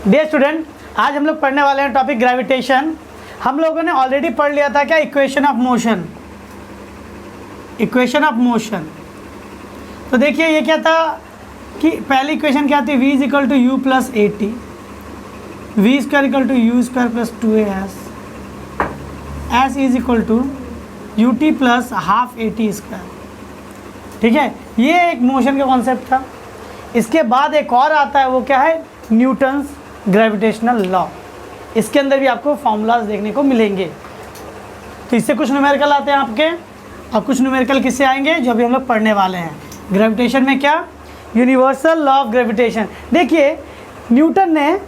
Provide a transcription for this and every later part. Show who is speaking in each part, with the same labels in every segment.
Speaker 1: Dear student, आज हम लोग पढ़ने वाले हैं टॉपिक ग्रेविटेशन। हम लोगों ने ऑलरेडी पढ़ लिया था क्या, equation of motion. Equation of motion, तो देखिए ये क्या था कि पहली इक्वेशन क्या थी, v is equal to u plus a t, v square equal to u square plus 2as, s is equal to u t plus half a t square. ठीक है, ये एक मोशन का कॉन्सेप्ट था। इसके बाद एक और आता है, वो क्या है, न्यूटन्स ग्रेविटेशनल लॉ। इसके अंदर भी आपको फॉर्मूलाज देखने को मिलेंगे। तो इससे कुछ न्यूमेरिकल आते हैं आपके, और कुछ न्यूमेरिकल किससे आएंगे, जो अभी हम लोग पढ़ने वाले हैं। ग्रेविटेशन में क्या, यूनिवर्सल लॉ ऑफ ग्रेविटेशन। देखिए न्यूटन ने,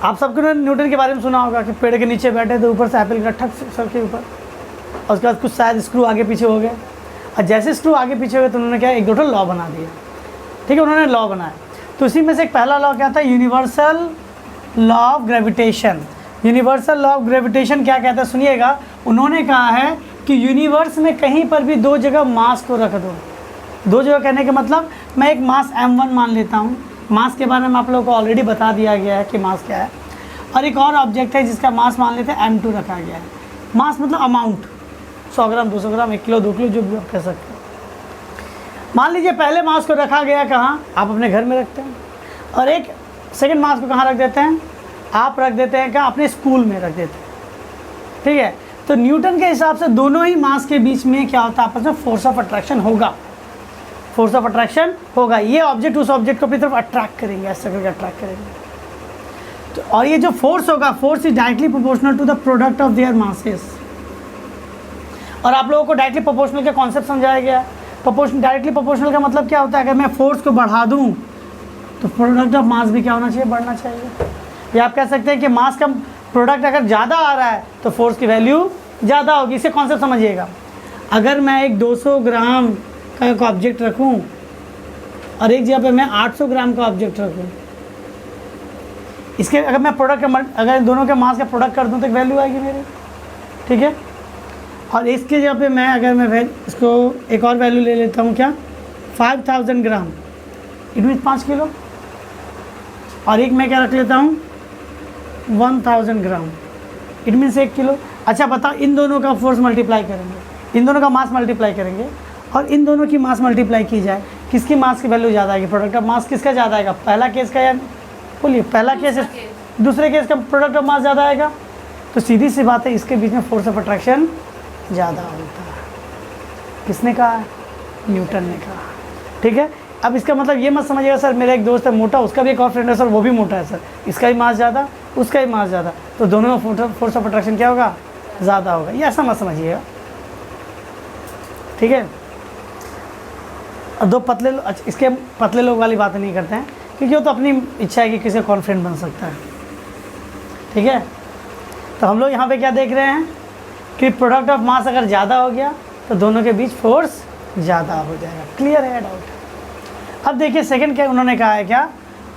Speaker 1: आप सबको न्यूटन के बारे में सुना होगा कि पेड़ के नीचे बैठे थे, ऊपर से एप्पल गिरा ठक सर के ऊपर, और उसके बाद कुछ शायद स्क्रू आगे पीछे हो गए, और जैसे स्क्रू आगे पीछे हो गए तो उन्होंने क्या, एक दो लॉ बना दिया। ठीक है, उन्होंने लॉ बनाया। तो उसी में से एक पहला लॉ क्या था, universal law of gravitation. Universal law of gravitation क्या कहता है, सुनिएगा। उन्होंने कहा है कि यूनिवर्स में कहीं पर भी दो जगह मास को रख दो। दो जगह कहने का मतलब, मैं एक मास m1 मान लेता हूँ। मास के बारे में आप लोगों को ऑलरेडी बता दिया गया है कि मास क्या है। और एक और ऑब्जेक्ट है जिसका मास मान लेते हैं m2 रखा गया है। मास मतलब अमाउंट, 100 ग्राम, 200 ग्राम, 1 किलो, 2 किलो, जो भी आप कह सकते हैं। मान लीजिए पहले मास को रखा गया कहाँ, आप अपने घर में रखते हैं, और एक सेकंड मास को कहाँ रख देते हैं, आप रख देते हैं क्या, अपने स्कूल में रख देते हैं। ठीक है, तो न्यूटन के हिसाब से दोनों ही मास के बीच में क्या होता है, आपस में फोर्स ऑफ अट्रैक्शन होगा। फोर्स ऑफ अट्रैक्शन होगा, ये ऑब्जेक्ट उस ऑब्जेक्ट को अपनी तरफ अट्रैक्ट करेंगे, ऐसा करके अट्रैक्ट करेंगे। तो और ये जो फोर्स होगा, force is directly proportional to the product of their masses. और आप लोगों को डायरेक्टली प्रोपोर्शनल का कॉन्सेप्ट समझाया गया। डायरेक्टली प्रोपोर्शनल का मतलब क्या होता है, अगर मैं फोर्स को बढ़ा दूं तो प्रोडक्ट ऑफ मास भी क्या होना चाहिए, बढ़ना चाहिए। या आप कह सकते हैं कि मास का प्रोडक्ट अगर ज़्यादा आ रहा है तो फोर्स की वैल्यू ज़्यादा होगी। इसे कॉन्सेप्ट समझिएगा। अगर मैं एक 200 ग्राम का एक ऑब्जेक्ट रखूं और एक जगह पे मैं 800 ग्राम का ऑब्जेक्ट रखूं, इसके अगर मैं प्रोडक्ट, अगर दोनों के मास का प्रोडक्ट कर दूं तो एक वैल्यू आएगी मेरी। ठीक है, और इसके जगह पे मैं, अगर मैं इसको एक और वैल्यू ले लेता हूँ क्या, 5000 ग्राम, इट मीन्स 5 किलो। और एक मैं क्या रख लेता हूँ, 1000 ग्राम, इट मीन्स 1 किलो। अच्छा बताओ, इन दोनों का फोर्स मल्टीप्लाई करेंगे, इन दोनों का मास मल्टीप्लाई करेंगे, और इन दोनों की मास मल्टीप्लाई की जाए, किसकी मास की वैल्यू ज़्यादा आएगी, प्रोडक्ट ऑफ मास किसका ज़्यादा आएगा, पहला केस का, या बोलिए पहला केस, दूसरे केस का प्रोडक्ट ऑफ मास ज़्यादा आएगा। तो सीधी सी बात है, इसके बीच में फोर्स ऑफ अट्रैक्शन ज़्यादा होता है। किसने कहा, न्यूटन ने कहा। ठीक है, अब इसका मतलब ये मत समझिएगा सर मेरा एक दोस्त है मोटा, उसका भी एक और फ्रेंड है सर वो भी मोटा है सर, इसका ही मास ज़्यादा, उसका ही मास ज़्यादा, तो दोनों में फोर्स ऑफ अट्रैक्शन क्या होगा, ज़्यादा होगा। ये ऐसा मत समझिएगा। ठीक है, और दो पतले, इसके पतले लोग वाली बातें नहीं करते हैं, क्योंकि वो तो अपनी इच्छा है कि किसी का कॉन्फिडेंट बन सकता है। ठीक है, तो हम लोग यहाँ पे क्या देख रहे हैं कि प्रोडक्ट ऑफ मास अगर ज़्यादा हो गया तो दोनों के बीच फोर्स ज़्यादा हो जाएगा। क्लियर है डाउट। अब देखिए सेकंड क्या उन्होंने कहा है, क्या,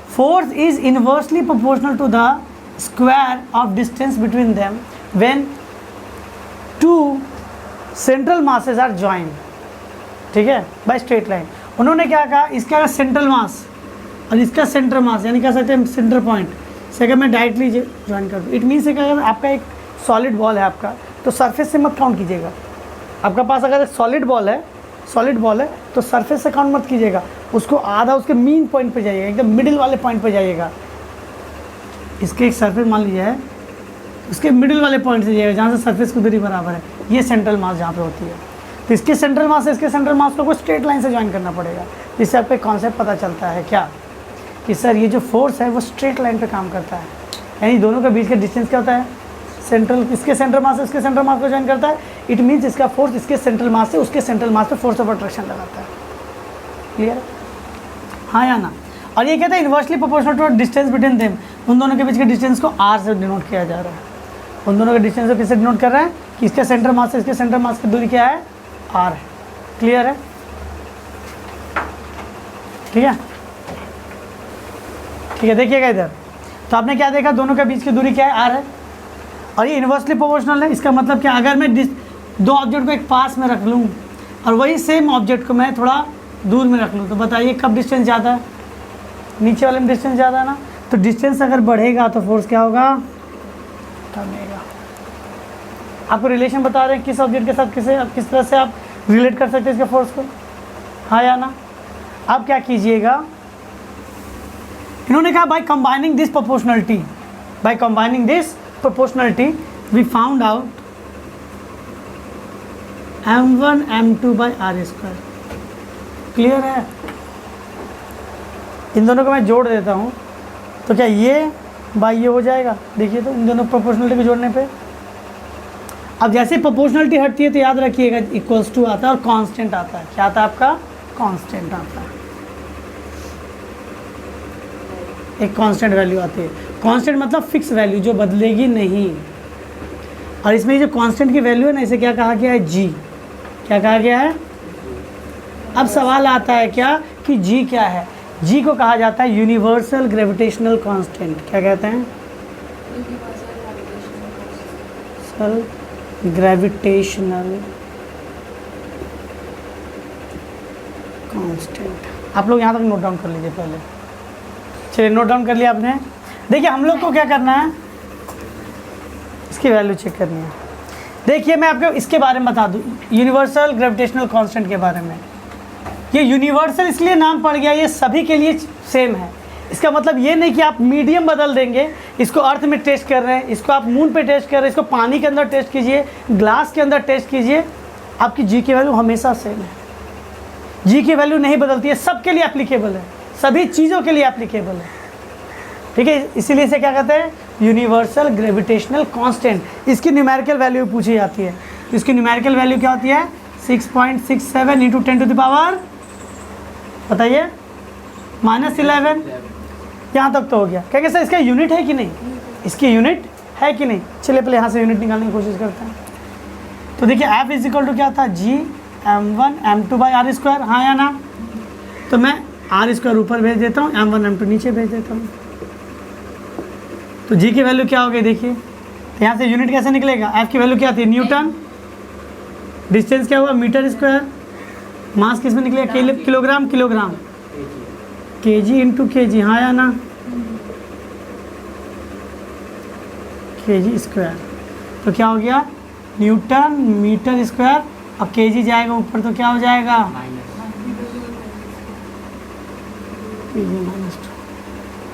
Speaker 1: force is inversely proportional to the square of distance between them when two central masses are joined. ठीक है, बाय स्ट्रेट लाइन। उन्होंने क्या कहा, इसका सेंट्रल मास और इसका सेंटर मास, यानी कह सकते हैं सेंटर पॉइंट से अगर मैं डायरेक्टली ज्वाइन कर दूँ, इट मीन्स अगर आपका एक सॉलिड बॉल है आपका, तो सरफेस से मत काउंट कीजिएगा। आपका पास अगर एक सॉलिड बॉल है तो सरफेस से काउंट मत कीजिएगा, उसको आधा उसके मीन पॉइंट पे जाइएगा, एकदम मिडिल वाले पॉइंट पे जाइएगा। इसके एक सरफेस मान लीजिए है, उसके मिडिल वाले पॉइंट से जाइएगा जहाँ से सरफेस की दूरी बराबर है, ये सेंट्रल मास जहाँ पे होती है। तो इसके सेंट्रल मास से इसके सेंट्रल मास को स्ट्रेट लाइन से ज्वाइन करना पड़ेगा। जिससे आपको एक कॉन्सेप्ट पता चलता है क्या, कि सर ये जो फोर्स है वो स्ट्रेट लाइन पे काम करता है, यानी दोनों के बीच का डिस्टेंस क्या होता है, सेंट्रल, इसके सेंट्रल मास से इसके सेंट्रल मास को ज्वाइन करता है। इट मीन्स इसका फोर्स इसके सेंट्रल मास से उसके सेंट्रल मास पे फोर्स ऑफ अट्रैक्शन लगाता है। क्लियर है, हाँ या ना। और ये कहता है inversely proportional to distance between them, उन दोनों के बीच के डिस्टेंस को आर से डिनोट किया जा रहा है। उन दोनों के डिस्टेंस को किससे डिनोट कर रहे हैं, कि इसके सेंट्रल मास से इसके सेंट्रल मास की दूरी क्या है, आर है। क्लियर है, ठीक है, ठीक है। देखिएगा इधर, तो आपने क्या देखा, दोनों के बीच की दूरी क्या है, आर है, और ये इन्वर्सली प्रोपोर्शनल है। इसका मतलब क्या, अगर मैं दो ऑब्जेक्ट को एक पास में रख लूँ और वही सेम ऑब्जेक्ट को मैं थोड़ा दूर में रख लूँ, तो बताइए कब डिस्टेंस ज़्यादा है, नीचे वाले में डिस्टेंस ज़्यादा है ना। तो डिस्टेंस अगर बढ़ेगा तो फोर्स क्या होगा, कमेगा। आपको रिलेशन बता रहे हैं किस ऑब्जेक्ट के साथ किस तरह से आप रिलेट कर सकते हैं इसके फोर्स को, हाँ या ना। अब क्या कीजिएगा, इन्होंने कहा by combining this proportionality we found out m1 m2 by are square. Clear है? इन दोनों को मैं जोड़ देता हूँ तो क्या ये बाई ये हो जाएगा, देखिए तो इन दोनों प्रोपोर्शनलिटी को जोड़ने पे। अब जैसे प्रोपोर्शनलिटी हटती है तो याद रखिएगा इक्वल्स टू आता है और कांस्टेंट आता है। क्या आता है आपका, कांस्टेंट आता है, एक कांस्टेंट वैल्यू आती है। कांस्टेंट मतलब फिक्स वैल्यू जो बदलेगी नहीं। और इसमें जो कांस्टेंट की वैल्यू है ना, इसे क्या कहा गया है, जी। क्या कहा गया है? अब सवाल आता है क्या कि जी क्या है? जी को कहा जाता है यूनिवर्सल ग्रेविटेशनल कांस्टेंट। क्या कहते हैं? Gravitational constant. आप लोग यहाँ तक नोट डाउन कर लीजिए पहले। चलिए नोट डाउन कर लिया आपने। देखिए हम लोग को क्या करना है, इसकी वैल्यू चेक करनी है। देखिए मैं आपको इसके बारे में बता दूं, यूनिवर्सल ग्रेविटेशनल कांस्टेंट के बारे में। ये यूनिवर्सल इसलिए नाम पड़ गया, ये सभी के लिए सेम है। इसका मतलब ये नहीं कि आप मीडियम बदल देंगे, इसको अर्थ में टेस्ट कर रहे हैं, इसको आप मून पे टेस्ट कर रहे हैं, इसको पानी के अंदर टेस्ट कीजिए, ग्लास के अंदर टेस्ट कीजिए, आपकी जी की वैल्यू हमेशा सेम है। जी की वैल्यू नहीं बदलती है, सबके लिए एप्लीकेबल है, सभी चीज़ों के लिए एप्लीकेबल है। ठीक है, इसीलिए इसे क्या कहते हैं, यूनिवर्सल ग्रेविटेशनल कांस्टेंट। इसकी न्यूमेरिकल वैल्यू पूछी जाती है। इसकी न्यूमेरिकल वैल्यू क्या होती है, 6.67 इंटू 10 टू द पावर, बताइए, -11। यहाँ तक तो हो गया। क्या सर इसका यूनिट है कि नहीं, इसकी यूनिट है कि नहीं? चलिए पहले यहाँ से यूनिट निकालने की कोशिश करते हैं। तो देखिए F इज इक्वल टू क्या था, जी m1 m2 by are square, हाँ या ना। तो मैं आर स्क्वायर ऊपर भेज देता हूँ, m1 m2 नीचे भेज देता हूँ। तो जी की वैल्यू क्या हो गई देखिए, तो यहाँ से यूनिट कैसे निकलेगा, F की वैल्यू क्या थी, न्यूटन, डिस्टेंस क्या हुआ, मीटर स्क्वायर, मास किस में निकलेगा, किलोग्राम, केजी इंटू केजी, हाँ या ना, केजी स्क्वायर। तो क्या हो गया, न्यूटन मीटर स्क्वायर, अब केजी जाएगा ऊपर तो क्या हो जाएगा,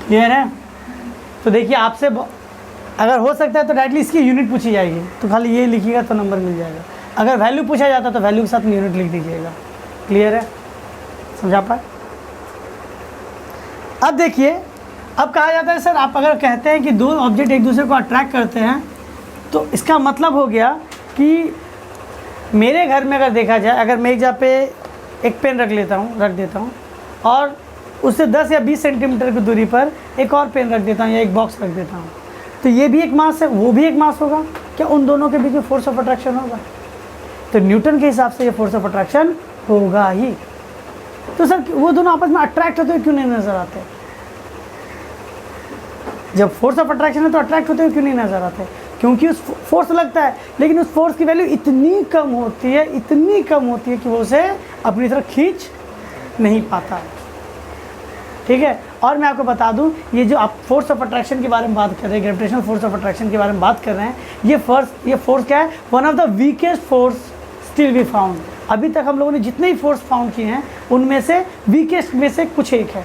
Speaker 1: क्लियर है? तो देखिए आपसे अगर हो सकता है तो डायरेक्टली इसकी यूनिट पूछी जाएगी, तो खाली ये लिखिएगा तो नंबर मिल जाएगा। अगर वैल्यू पूछा जाता तो वैल्यू के साथ यूनिट लिख दीजिएगा। क्लियर है, समझा पाए? अब देखिए, अब कहा जाता है सर आप अगर कहते हैं कि दो ऑब्जेक्ट एक दूसरे को अट्रैक्ट करते हैं, तो इसका मतलब हो गया कि मेरे घर में अगर देखा जाए, अगर मैं एक जगह पे एक पेन रख देता हूँ और उससे 10 या 20 सेंटीमीटर की दूरी पर एक और पेन रख देता हूँ या एक बॉक्स रख देता हूँ, तो ये भी एक मास है, वो भी एक मास होगा। क्या उन दोनों के बीच में फोर्स ऑफ अट्रैक्शन होगा? तो न्यूटन के हिसाब से ये फोर्स ऑफ अट्रैक्शन होगा ही। तो सर वो दोनों आपस में अट्रैक्ट होते हुए क्यों नहीं नजर आते? जब फोर्स ऑफ अट्रैक्शन है तो अट्रैक्ट होते हुए क्यों नहीं नजर आते? क्योंकि उस फोर्स लगता है, लेकिन उस फोर्स की वैल्यू इतनी कम होती है कि वो उसे अपनी तरफ खींच नहीं पाता। ठीक है, और मैं आपको बता दूं, ये जो आप फोर्स ऑफ अट्रैक्शन के बारे में बात कर रहे हैं, ग्रेविटेशनल फोर्स ऑफ अट्रैक्शन के बारे में बात कर रहे हैं, ये फोर्स क्या है, one of the weakest force still be found. अभी तक हम लोगों ने जितने ही फोर्स फाउंड किए हैं उनमें से वीकेस्ट में से कुछ एक है,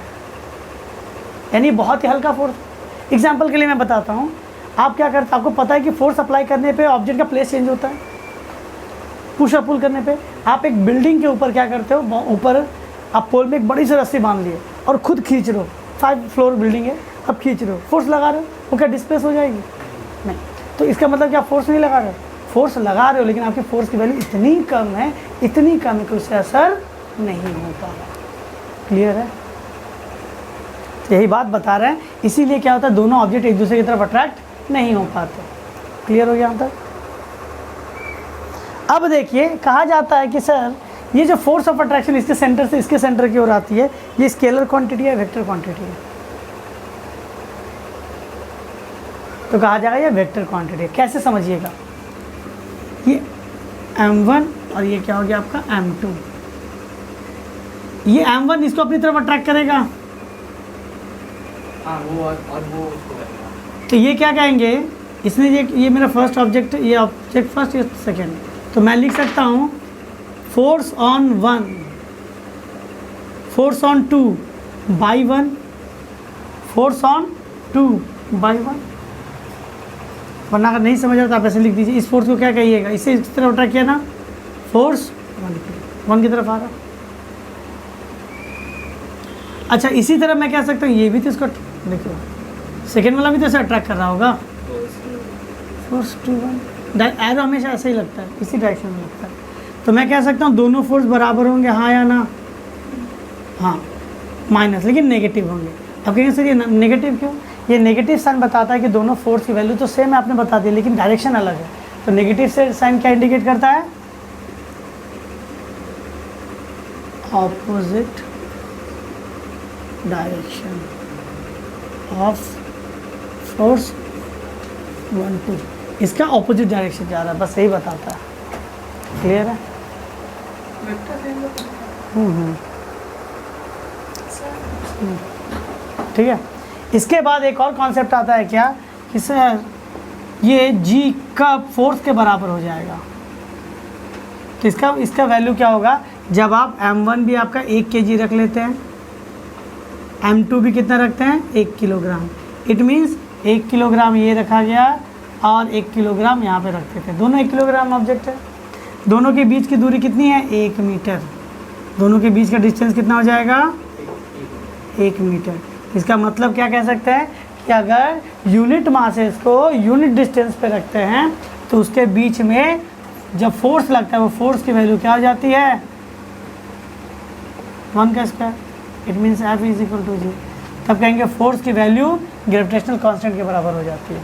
Speaker 1: यानी बहुत ही हल्का फोर्स। एग्जाम्पल के लिए मैं बताता हूँ, आप क्या करते हैं, आपको पता है कि फोर्स अप्लाई करने पे ऑब्जेक्ट का प्लेस चेंज होता है, पुश अप पुल करने पे। आप एक बिल्डिंग के ऊपर क्या करते हो, ऊपर आप पोल में एक बड़ी सी रस्सी बांध लिए और खुद खींच रहे हो, 5 फ्लोर बिल्डिंग है, अब खींच रहे हो, फोर्स लगा रहे हो, वो क्या डिस्प्लेस हो जाएगी? नहीं। तो इसका मतलब क्या फोर्स नहीं लगा रहे, फोर्स लगा रहे हो, लेकिन आपकी फोर्स की वैल्यू इतनी कम है कि उससे असर नहीं होता। क्लियर है? यही बात बता रहे हैं, इसीलिए क्या होता है, दोनों ऑब्जेक्ट एक दूसरे की तरफ अट्रैक्ट नहीं हो पाते। क्लियर हो गया यहाँ तक? अब देखिए, कहा जाता है कि सर ये जो फोर्स ऑफ अट्रैक्शन इसके सेंटर से इसके सेंटर की ओर आती है, ये स्केलर क्वांटिटी है, वेक्टर क्वांटिटी है? तो कहा जाएगा ये वेक्टर क्वांटिटी है। कैसे समझिएगा, ये m1 और ये क्या हो गया आपका m2। ये m1 इसको अपनी तरफ अट्रैक्ट करेगा,
Speaker 2: हाँ वो और वो उसको करेगा।
Speaker 1: तो ये क्या कहेंगे, इसने ये मेरा फर्स्ट ऑब्जेक्ट, ये ऑब्जेक्ट फर्स्ट, ये सेकेंड, तो मैं लिख सकता हूँ force on 1, force on 2 by 1, force on 2 by 1। वरना अगर नहीं समझ रहा तो आप ऐसे लिख दीजिए, इस फोर्स को क्या कहिएगा, इसे इस तरफ उठा किया ना, फोर्स 1 की तरफ आ रहा। अच्छा इसी तरह मैं कह सकता हूँ, ये भी तो इसको देखो, सेकेंड वाला भी तो इसे अट्रैक्ट कर रहा होगा, फोर्स 2 1, एरो हमेशा ऐसे ही लगता है, इसी डायरेक्शन में लगता है। तो मैं कह सकता हूँ दोनों फोर्स बराबर होंगे, हाँ या ना, हाँ, माइनस, लेकिन नेगेटिव होंगे। अब कहेंगे सर ये नेगेटिव क्यों, ये नेगेटिव साइन बताता है कि दोनों फोर्स की वैल्यू तो सेम है, आपने बता दिया, लेकिन डायरेक्शन अलग है। तो नेगेटिव से साइन क्या इंडिकेट करता है, ऑपोजिट डायरेक्शन ऑफ फोर्स 1 2, इसका ऑपोजिट डायरेक्शन जा रहा है, बस यही बताता है। क्लियर है? ठीक है। इसके बाद एक और कॉन्सेप्ट आता है क्या, कि सर ये जी का फोर्स के बराबर हो जाएगा। तो इसका वैल्यू क्या होगा, जब आप m1 भी आपका 1 kg रख लेते हैं, m2 भी कितना रखते हैं, 1 किलोग्राम, इट मीन्स 1 किलोग्राम ये रखा गया और 1 किलोग्राम यहाँ पे रखते थे, दोनों 1 किलोग्राम ऑब्जेक्ट है। दोनों के बीच की दूरी कितनी है, 1 मीटर। दोनों के बीच का डिस्टेंस कितना हो जाएगा, 1 मीटर। इसका मतलब क्या कह सकते हैं कि अगर यूनिट मासेस को यूनिट डिस्टेंस पे रखते हैं तो उसके बीच में जब फोर्स लगता है वो फोर्स की वैल्यू क्या हो जाती है, 1 का square. It means F is equal to G. तब कहेंगे फोर्स की वैल्यू ग्रेविटेशनल कांस्टेंट के बराबर हो जाती है।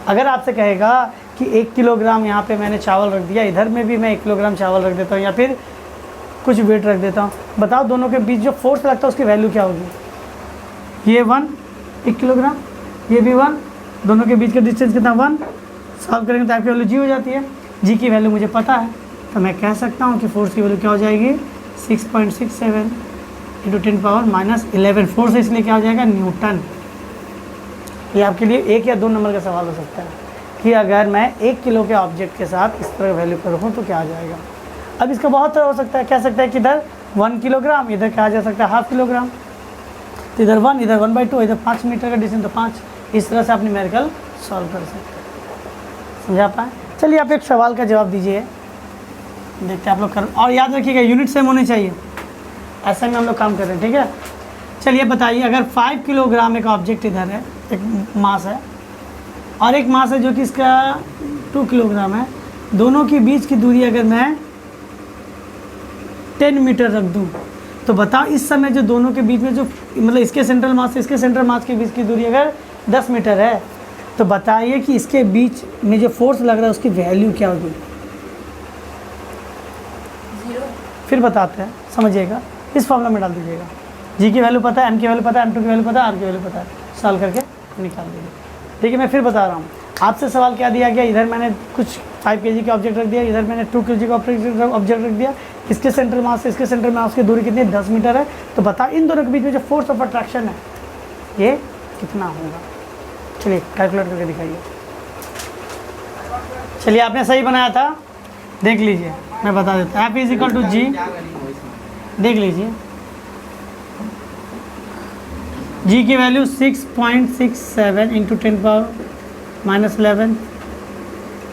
Speaker 1: अगर आपसे कहेगा कि 1 किलोग्राम यहाँ पे मैंने चावल रख दिया, इधर में भी मैं 1 किलोग्राम चावल रख देता हूँ या फिर कुछ वेट रख देता हूँ, बताओ दोनों के बीच जो फोर्स लगता है उसकी वैल्यू क्या होगी। ये 1 किलोग्राम, ये भी 1, दोनों के बीच का डिस्टेंस कितना 1। सॉल्व करेंगे तो आपकी वैल्यू जी हो जाती है। जी की वैल्यू मुझे पता है, तो मैं कह सकता हूँ कि फोर्स की वैल्यू क्या हो जाएगी, 6.67 इंटू 10⁻11। फोर्स इसलिए क्या हो जाएगा, न्यूटन। ये आपके लिए 1 या 2 नंबर का सवाल हो सकता है कि अगर मैं 1 किलो के ऑब्जेक्ट के साथ इस तरह वैल्यू पर रखूँ तो क्या आ जाएगा। अब इसका बहुत तरह हो सकता है, कह सकता है कि इधर 1 किलोग्राम, इधर क्या आ जा सकता है ½ किलोग्राम, तो इधर 1, इधर 1/2, इधर 5 मीटर का डिस्टेंस तो 5। इस तरह से आप न्यूमेरिकल सॉल्व कर सकते हैं। समझा पाए? चलिए आप एक सवाल का जवाब दीजिए, देखते हैं आप लोग कर। और याद रखिएगा यूनिट सेम होने चाहिए, ऐसा में हम लोग काम कर रहे हैं, ठीक है। चलिए बताइए, अगर 5 किलोग्राम एक ऑब्जेक्ट इधर है, एक मास है, और एक मास है जो कि इसका 2 किलोग्राम है, दोनों के बीच की दूरी अगर मैं 10 मीटर रख दूं, तो बताओ इस समय जो दोनों के बीच में जो मतलब इसके सेंट्रल मास से इसके सेंट्रल मास के बीच की दूरी अगर 10 मीटर है, तो बताइए कि इसके बीच में जो फोर्स लग रहा है उसकी वैल्यू क्या होगी।
Speaker 3: 0।
Speaker 1: फिर बताते हैं, समझिएगा, इस फॉर्मूला में डाल दीजिएगा। जी की वैल्यू पता है, एम की वैल्यू पता है, M2 की वैल्यू पता है, आर की वैल्यू पता है, सॉल्व करके निकाल दीजिए। ठीक है, मैं फिर बता रहा हूँ आपसे। सवाल क्या दिया गया, इधर मैंने कुछ 5 kg का ऑब्जेक्ट रख दिया, इधर मैंने 2 kg का ऑब्जेक्ट रख दिया, इसके सेंट्रल मास से इसके सेंट्रल मास की दूरी कितनी है, 10 मीटर है। तो बता इन दोनों के बीच में जो फोर्स ऑफ अट्रैक्शन है ये कितना होगा। चलिए कैलकुलेट करके दिखाइए। चलिए आपने सही बनाया था, देख लीजिए, मैं बता देता हूँ। F इज इक्वल टू जी, देख लीजिए, जी की वैल्यू 6.67 इंटू 10⁻11।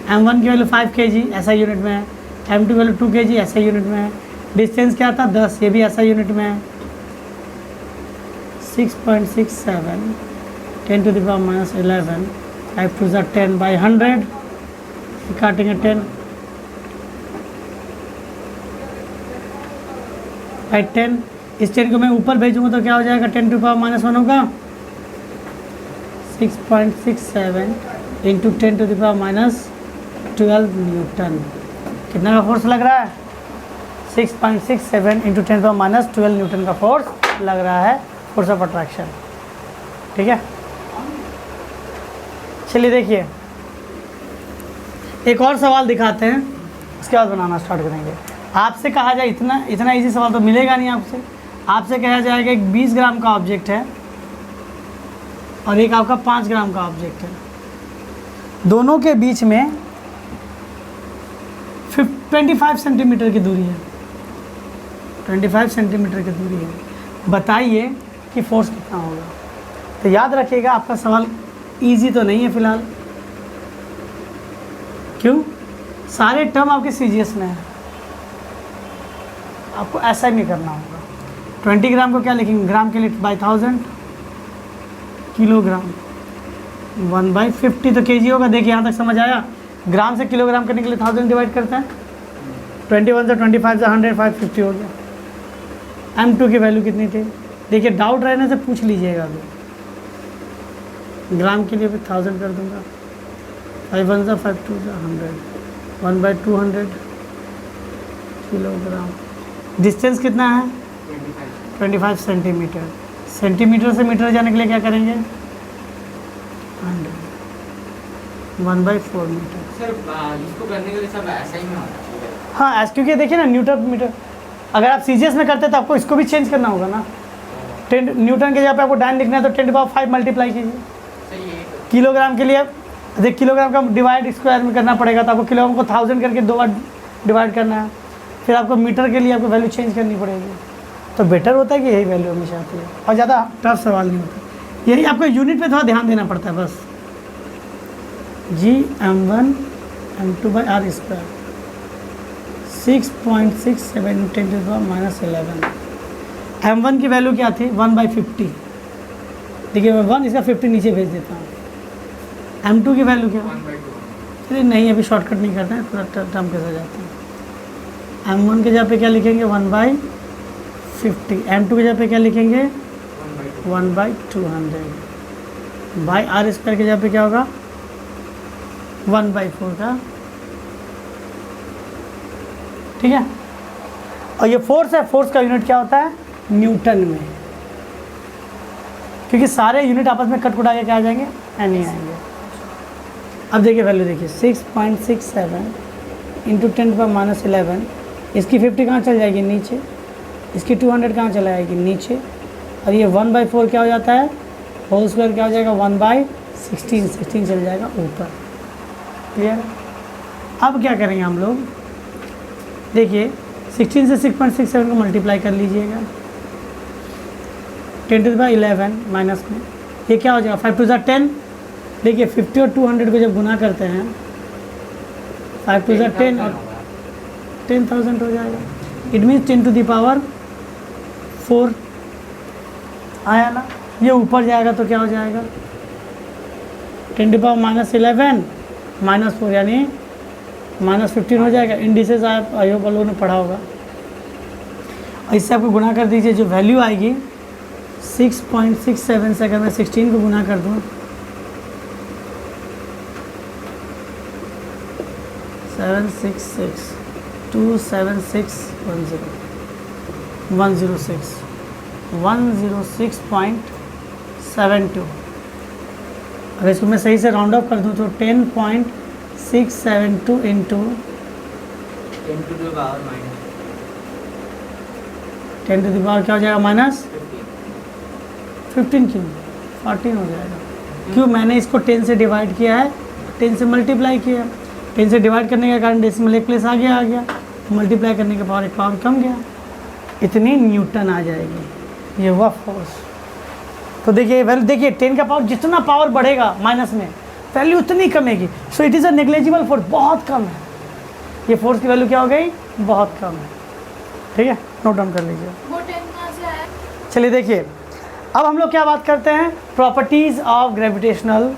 Speaker 1: M1 की वैल्यू 5 kg ऐसा यूनिट में है, M2 की वैल्यू 2 kg ऐसा यूनिट में है। डिस्टेंस क्या था, 10, ये भी ऐसा यूनिट में है। 6.67 10⁻11 5 2 10/100, काटेंगे 10/10। इस 10 को मैं ऊपर भेजूंगा तो क्या हो जाएगा, 10⁻1 होगा। 6.67 इंटू 10⁻12 न्यूटन। कितना का फोर्स लग रहा है, 6.67 इंटू 10⁻12 न्यूटन का फोर्स लग रहा है, फोर्स ऑफ अट्रैक्शन। ठीक है, चलिए देखिए एक और सवाल दिखाते हैं, उसके बाद बनाना स्टार्ट करेंगे। आपसे कहा जाए, इतना इजी सवाल तो मिलेगा नहीं आपसे। आपसे कहा जाएगा एक 20 ग्राम का ऑब्जेक्ट है, और एक आपका 5 ग्राम का ऑब्जेक्ट है। दोनों के बीच में 25 सेंटीमीटर की दूरी है, 25 सेंटीमीटर की दूरी है। बताइए कि फोर्स कितना होगा। तो याद रखिएगा, आपका सवाल इजी तो नहीं है फिलहाल, क्यों? सारे टर्म आपके सीजीएस में है, आपको ऐसा ही नहीं करना होगा। 20 ग्राम को क्या लिखेंगे? ग्राम के लिए बाई 1000, किलोग्राम 1/50 तो केजी होगा। देखिए यहाँ तक समझ आया। ग्राम से किलोग्राम करने के लिए 1000 डिवाइड करते हैं। 21 से 25 से 100, 550 हो गया। m2 की वैल्यू कितनी थी? देखिए डाउट रहने से पूछ लीजिएगा अभी। ग्राम के लिए भी 1000 कर दूंगा। 5 1 से 5 2 से 100, 1/200 किलोग्राम। डिस्टेंस कितना है? 25 सेंटीमीटर। सेंटीमीटर से मीटर जाने के लिए क्या करेंगे? 100, 1/4 मीटर।
Speaker 2: सर इसको करने के लिए सब ऐसा ही में होता है।
Speaker 1: हाँ क्योंकि देखिए ना, न्यूटन मीटर अगर आप सीजीएस में करते तो आपको इसको भी चेंज करना होगा ना। 10 न्यूटन के जगह पे आपको डायन लिखना है तो 10⁵ मल्टीप्लाई कीजिए।
Speaker 2: सही है।
Speaker 1: किलोग्राम के लिए देख, किलोग्राम का डिवाइड स्क्वायर में करना पड़ेगा, तो आपको किलोग्राम को 1000 करके 2 बार डिवाइड करना है। फिर आपको मीटर के लिए आपको वैल्यू चेंज करनी पड़ेगी। तो बेटर होता है कि यही वैल्यू हमेशा आती है और ज़्यादा टफ सवाल नहीं होता। यही आपको यूनिट पे थोड़ा ध्यान देना पड़ता है बस। Gm1 m2/r², 6.67 × 10⁻11। m1 की वैल्यू क्या थी? 1/50। देखिए मैं 1 इसका 50 नीचे भेज देता हूँ। m2 की वैल्यू क्या?
Speaker 2: 1/2।
Speaker 1: चलिए नहीं, अभी शॉर्टकट नहीं करते हैं, थोड़ा टर्म के साथ जाते हैं। m1 के जगह पे क्या लिखेंगे? 1/50। m2 के जगह पे क्या लिखेंगे? 1/200 बाई r² के जगह पे क्या होगा? 1/4 का। ठीक है। और ये फोर्स है, फोर्स का यूनिट क्या होता है? न्यूटन में, क्योंकि सारे यूनिट आपस में कट कुटा के क्या आ जाएंगे? एनी आएंगे। अब देखिए वैल्यू देखिए, 6.67 × 10⁻11। इसकी 50 कहाँ चल जाएगी? नीचे। इसकी 200 कहाँ चला जाएगी? नीचे। और ये 1/4 क्या हो जाता है? होल स्क्वायर क्या हो जाएगा? 1/16। 16 चल जाएगा ऊपर। क्लियर? अब क्या करेंगे हम लोग? देखिए 16 से 6.67 को मल्टीप्लाई कर लीजिएगा। 10⁻11 माइनस में ये क्या हो जाएगा? 5 2 = 10। देखिए 50 और 200 को जब गुना करते हैं, 5 2 = 10 और 10,000 हो जाएगा। इट मीन्स 10⁴ आया ना। ये ऊपर जाएगा तो क्या हो जाएगा? 10⁻−11 -4 यानी -15 हो जाएगा। इंडिसेस आप आयोग वालों ने पढ़ा होगा। और इससे आपको गुना कर दीजिए, जो वैल्यू आएगी 6.67 से अगर मैं 16 को गुना कर दूँ, 106 अगर इसको मैं सही से राउंड ऑफ कर दूँ तो 10.672 into
Speaker 2: 10 to the power
Speaker 1: -10 to the power क्या हो जाएगा? -15 क्यों? 14 हो जाएगा। क्यों? मैंने इसको 10 से डिवाइड किया है, 10 से मल्टीप्लाई किया। 10 से डिवाइड करने के कारण डेसिमल एक प्लेस आगे आ गया, मल्टीप्लाई करने के पावर एक पावर कम गया, इतनी न्यूटन आ जाएगी। ये हुआ फोर्स। तो देखिए वैल्यू देखिए 10 का पावर, जितना पावर बढ़ेगा माइनस में वैल्यू उतनी कमेगी। So it is a negligible force, बहुत कम है। ये फोर्स की वैल्यू क्या हो गई? बहुत कम है। ठीक है, नोट डाउन कर लीजिए।
Speaker 3: वो 10 कहाँ से आया?
Speaker 1: चलिए देखिए, अब हम लोग क्या बात करते हैं? Properties of gravitational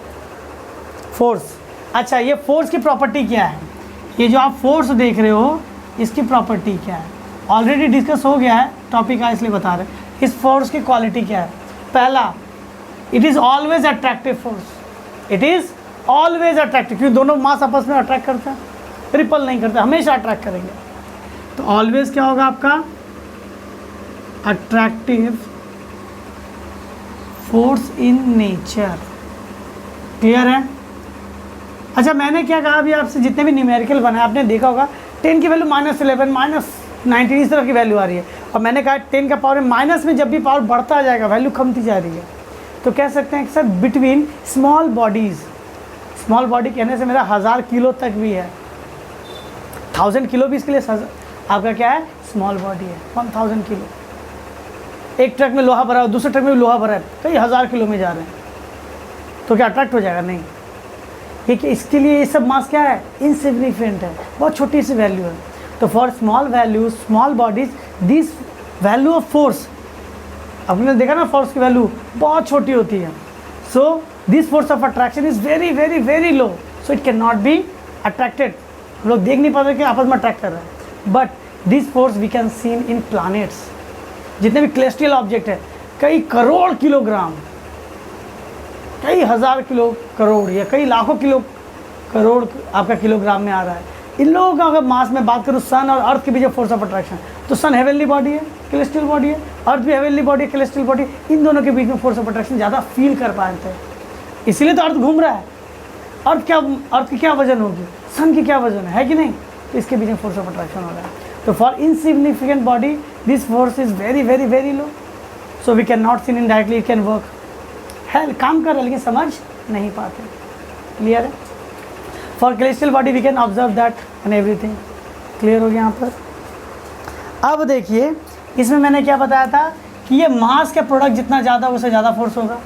Speaker 1: force. अच्छा, ये फोर्स की प्रॉपर्टी क्या है? ये जो आप फोर्स देख रहे हो इसकी प्रॉपर्टी क्या है? ऑलरेडी डिस्कस हो गया है, टॉपिक है इसलिए बता रहे हैं। इस फोर्स की क्वालिटी क्या है? पहला, it is always attractive force. It is always attractive, क्योंकि दोनों मास आपस में अट्रैक्ट करते हैं, रिपल नहीं करते, हमेशा अट्रैक्ट करेंगे। तो ऑलवेज क्या होगा आपका? Attractive force in nature. Clear है? अच्छा, मैंने क्या कहा अभी आपसे, जितने भी न्यूमेरिकल बनाए आपने देखा होगा 10 की वैल्यू -11 -19 इस तरह की वैल्यू आ रही है। और मैंने कहा 10 का पावर माइनस में जब भी पावर बढ़ता जाएगा वैल्यू कमती जा रही है। तो कह सकते हैं कि sir between small bodies, small body कहने से मेरा 1000 किलो तक भी है, 1000 किलो भी इसके लिए आपका क्या है, स्मॉल बॉडी है। 1000 किलो, एक ट्रक में लोहा भरा है, दूसरे ट्रक में भी लोहा भरा है, कई 1000 किलो में जा रहे हैं, तो क्या अट्रैक्ट हो जाएगा? नहीं। ठीक है, इसके लिए ये सब मास क्या है, इनसिग्निफिकेंट है, बहुत छोटी सी वैल्यू है। तो for small values, small bodies, this value of force, आपने देखा ना फोर्स की वैल्यू बहुत छोटी होती है। So this force of attraction is very very very low, so it can not be attracted. हम लोग देख नहीं पाते कि आपस में अट्रैक्ट कर रहे हैं, but this force we can seen in planets. जितने भी क्लेस्टियल ऑब्जेक्ट है, कई करोड़ किलोग्राम, कई हज़ार किलो करोड़ या कई लाखों किलो करोड़ आपका किलोग्राम में आ रहा है। इन लोगों का अगर मास में बात करूँ, सन और अर्थ के बीच फोर्स ऑफ अट्रैक्शन, तो सन हेवनली बॉडी है, कैलेस्टियल बॉडी है, अर्थ भी हेवनली बॉडी है, कैलेस्टियल बॉडी, इन दोनों के बीच में फोर्स ऑफ अट्रैक्शन ज़्यादा फील कर पाते हैं। इसीलिए तो अर्थ घूम रहा है। अर्थ की क्या वजन होगी, सन की क्या वजन है कि नहीं? तो इसके बीच में फोर्स ऑफ अट्रैक्शन हो रहा है। तो for insignificant body this force is very very very low, so we can not seen in directly, it can work है, काम कर रहा है लेकिन समझ नहीं पाते। क्लियर है? For celestial body we can observe that and everything. Clear हो गया यहाँ पर? अब देखिए, इसमें मैंने क्या बताया था कि ये मास का प्रोडक्ट जितना ज़्यादा उससे ज़्यादा फोर्स होगा।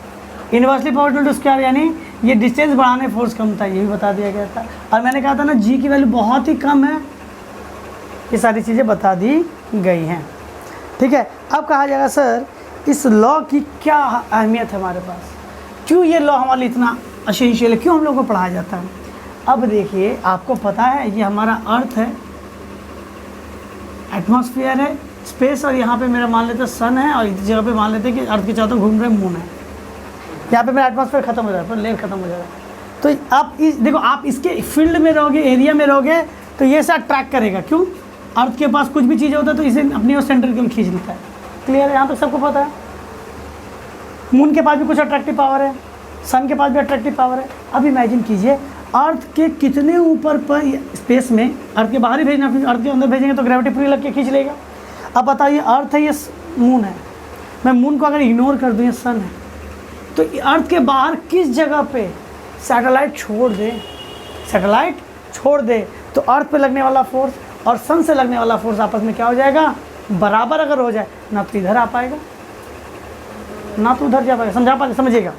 Speaker 1: इन्वर्सली प्रोपोर्शनल टू स्क्वायर, यानी ये डिस्टेंस बढ़ाने फोर्स कम था, ये भी बता दिया गया था। और मैंने कहा था ना जी की वैल्यू बहुत ही कम है, ये सारी चीज़ें बता दी गई हैं। ठीक है, अब कहा जाएगा सर इस लॉ की क्या अहमियत है हमारे पास, क्यों ये लॉ हमारे लिए इतना एसेंशियल है, क्यों हम लोग को पढ़ाया जाता है। अब देखिए, आपको पता है ये हमारा अर्थ है, एटमॉस्फेयर है, स्पेस, और यहाँ पे मेरा मान लेते हैं सन है, और इस जगह पे मान लेते हैं कि अर्थ के चारों घूम रहे मून है। यहाँ पे मेरा एटमॉस्फेयर खत्म हो जाएगा, लेयर खत्म हो जाएगा। तो आप देखो, आप इसके फील्ड में रहोगे, एरिया में रहोगे, तो ये साथ ट्रैक करेगा। क्यों? अर्थ के पास कुछ भी चीज़ होता है तो इसे अपनी और सेंटर की ओर खींच लेता है। क्लियर है? यहाँ तक सबको पता है। मून के पास भी कुछ अट्रैक्टिव पावर है, सन के पास भी अट्रैक्टिव पावर है। अब इमेजिन कीजिए, अर्थ के कितने ऊपर पर स्पेस में, अर्थ के बाहर ही भेजना, फिर अर्थ के अंदर भेजेंगे तो ग्रेविटी पूरी लग के खींच लेगा। अब बताइए, अर्थ है, ये मून है, मैं मून को अगर इग्नोर कर दूँ, ये सन है, तो अर्थ के बाहर किस जगह पे सैटेलाइट छोड़ दे, सैटेलाइट छोड़ दे, तो अर्थ पे लगने वाला फोर्स और सन से लगने वाला फोर्स आपस में क्या हो जाएगा, बराबर अगर हो जाए, ना तो इधर आ पाएगा ना तो उधर जा पाएगा। समझिएगा,